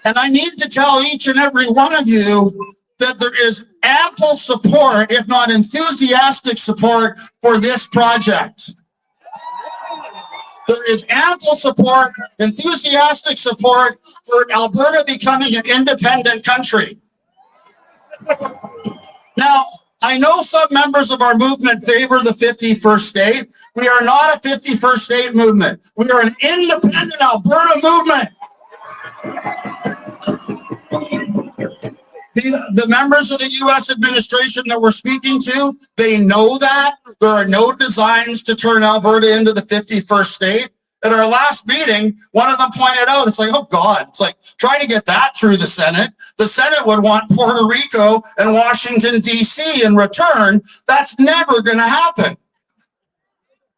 And I need to tell each and every one of you that there is ample support, if not enthusiastic support, for this project. There is ample support, enthusiastic support for Alberta becoming an independent country. Now, I know some members of our movement favor the 51st state. We are not a 51st state movement. We are an independent Alberta movement. The members of the U.S. administration that we're speaking to, they know that. There are no designs to turn Alberta into the 51st state. At our last meeting, one of them pointed out, it's like, oh God, it's like trying to get that through the Senate. The Senate would want Puerto Rico and Washington, D.C. in return. That's never going to happen.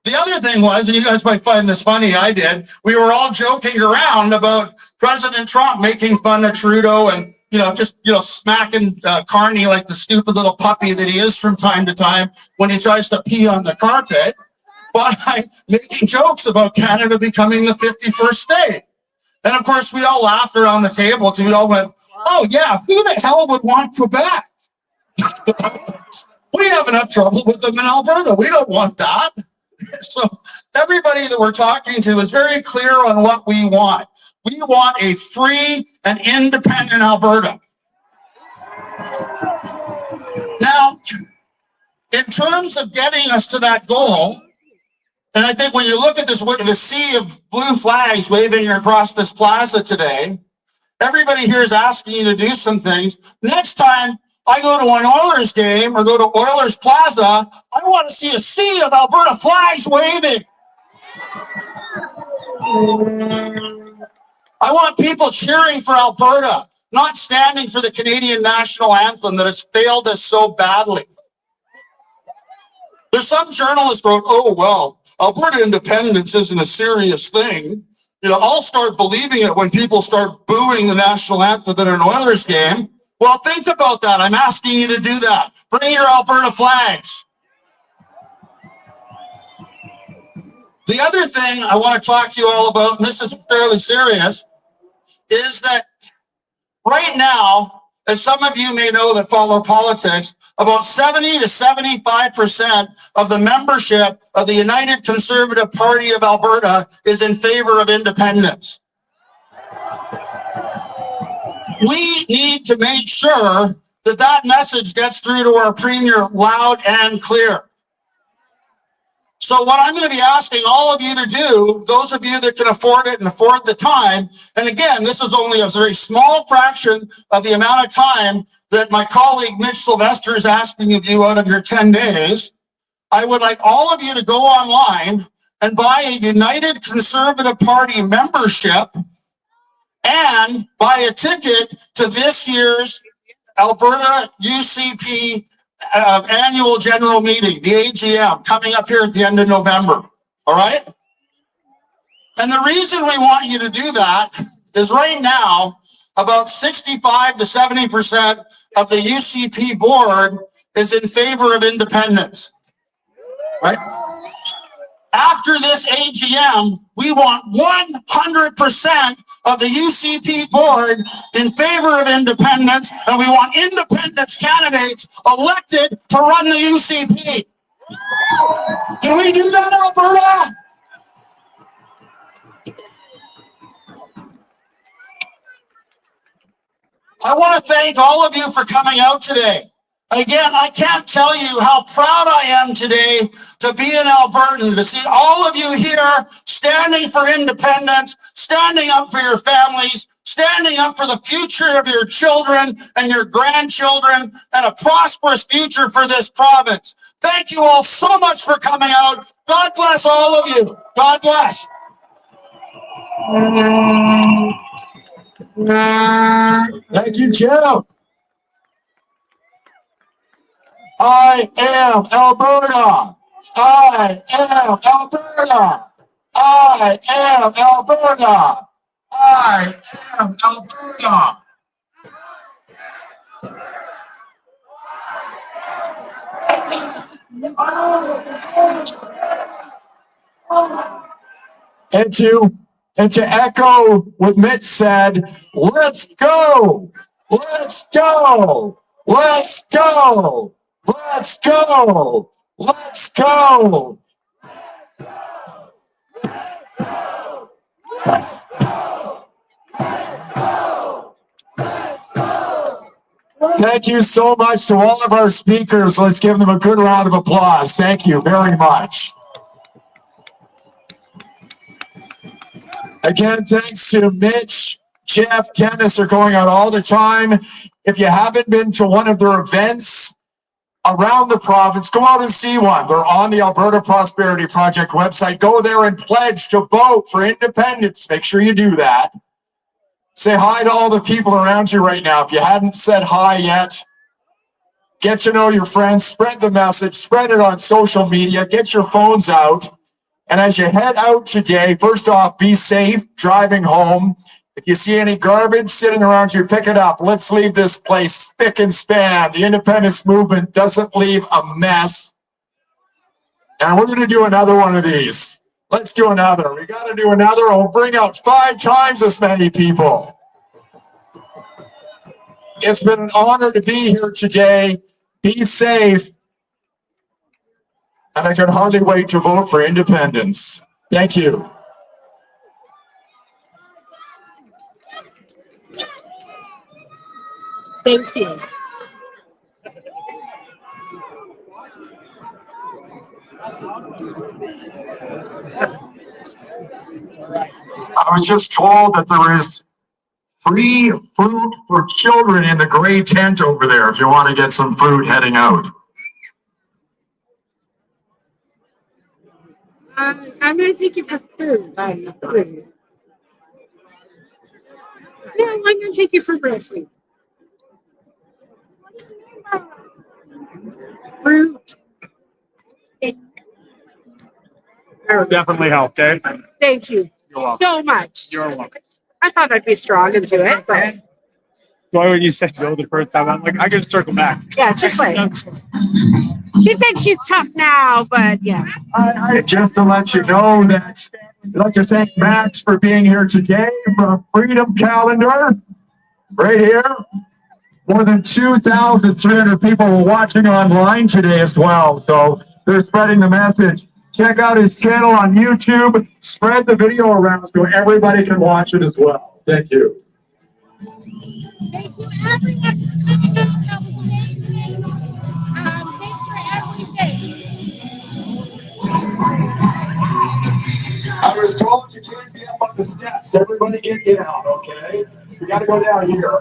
The other thing was, and you guys might find this funny, I did, we were all joking around about President Trump making fun of Trudeau and, just smacking Carney like the stupid little puppy that he is from time to time when he tries to pee on the carpet, by making jokes about Canada becoming the 51st state. And of course, we all laughed around the table because we all went, oh yeah, who the hell would want Quebec? We have enough trouble with them in Alberta. We don't want that. So everybody that we're talking to is very clear on what we want. We want a free and independent Alberta. Now, in terms of getting us to that goal, and I think when you look at this, the sea of blue flags waving across this plaza today, everybody here is asking you to do some things. Next time I go to an Oilers game or go to Oilers Plaza, I want to see a sea of Alberta flags waving. I want people cheering for Alberta, not standing for the Canadian national anthem that has failed us so badly. There's some journalist wrote, oh, well, Alberta independence isn't a serious thing. I'll start believing it when people start booing the national anthem at an Oilers game. Well, think about that. I'm asking you to do that. Bring your Alberta flags. The other thing I want to talk to you all about, and this is fairly serious, is that right now, as some of you may know that follow politics, about 70 to 75% of the membership of the United Conservative Party of Alberta is in favor of independence. We need to make sure that that message gets through to our premier loud and clear. So what I'm going to be asking all of you to do, those of you that can afford it and afford the time, and again, this is only a very small fraction of the amount of time that my colleague Mitch Sylvester is asking of you out of your 10 days, I would like all of you to go online and buy a United Conservative Party membership and buy a ticket to this year's Alberta UCP annual general meeting, the AGM, coming up here at the end of November. All right? And the reason we want you to do that is right now, about 65 to 70% of the UCP board is in favor of independence. Right? After this AGM, we want 100% of the UCP board in favor of independence, and we want independence candidates elected to run the UCP. Can we do that, Alberta? I want to thank all of you for coming out today. Again, I can't tell you how proud I am today to be an Albertan, to see all of you here standing for independence, standing up for your families, standing up for the future of your children and your grandchildren and a prosperous future for this province. Thank you all so much for coming out. God bless all of you. God bless. Thank you, Jeff. I am Alberta. I am Alberta. I am Alberta. I am Alberta. And to echo what Mitch said, let's go. Let's go. Let's go. Let's go. Let's go. Thank you so much to all of our speakers. Let's give them a good round of applause. Thank you very much. Again, thanks to Mitch, Jeff, Dennis are going out all the time. If you haven't been to one of their events around the province, go out and see one. They're on the Alberta Prosperity Project website. Go there and pledge to vote for independence. Make sure you do that. Say hi to all the people around you right now. If you hadn't said hi yet, get to know your friends, spread the message, spread it on social media, get your phones out. And as you head out today, first off, be safe driving home. If you see any garbage sitting around you, pick it up. Let's leave this place spick and span. The independence movement doesn't leave a mess. And we're going to do another one of these. Let's do another. We got to do another. We'll bring out 5 times as many people. It's been an honor to be here today. Be safe. And I can hardly wait to vote for independence. Thank you. Thank you. I was just told that there is free fruit for children in the gray tent over there if you want to get some fruit heading out. I'm going to take you for food. Yeah, I'm going to take you for real food. Fruit. Definitely helped, eh? Thank you You're welcome. so much. You're welcome. I thought I'd be strong into it, but So when you said go the first time, I'm like, I can circle back. yeah, just wait. She thinks she's tough now, but yeah. Just to let you know that I'd like to thank Max for being here today from Freedom Calendar, right here. More than 2,300 people were watching online today as well, so they're spreading the message. Check out his channel on YouTube. Spread the video around so everybody can watch it as well. Thank you. Thank you, everyone, for coming out. That was amazing. Thanks for everything. the steps. Everybody get out, okay? We gotta go down here.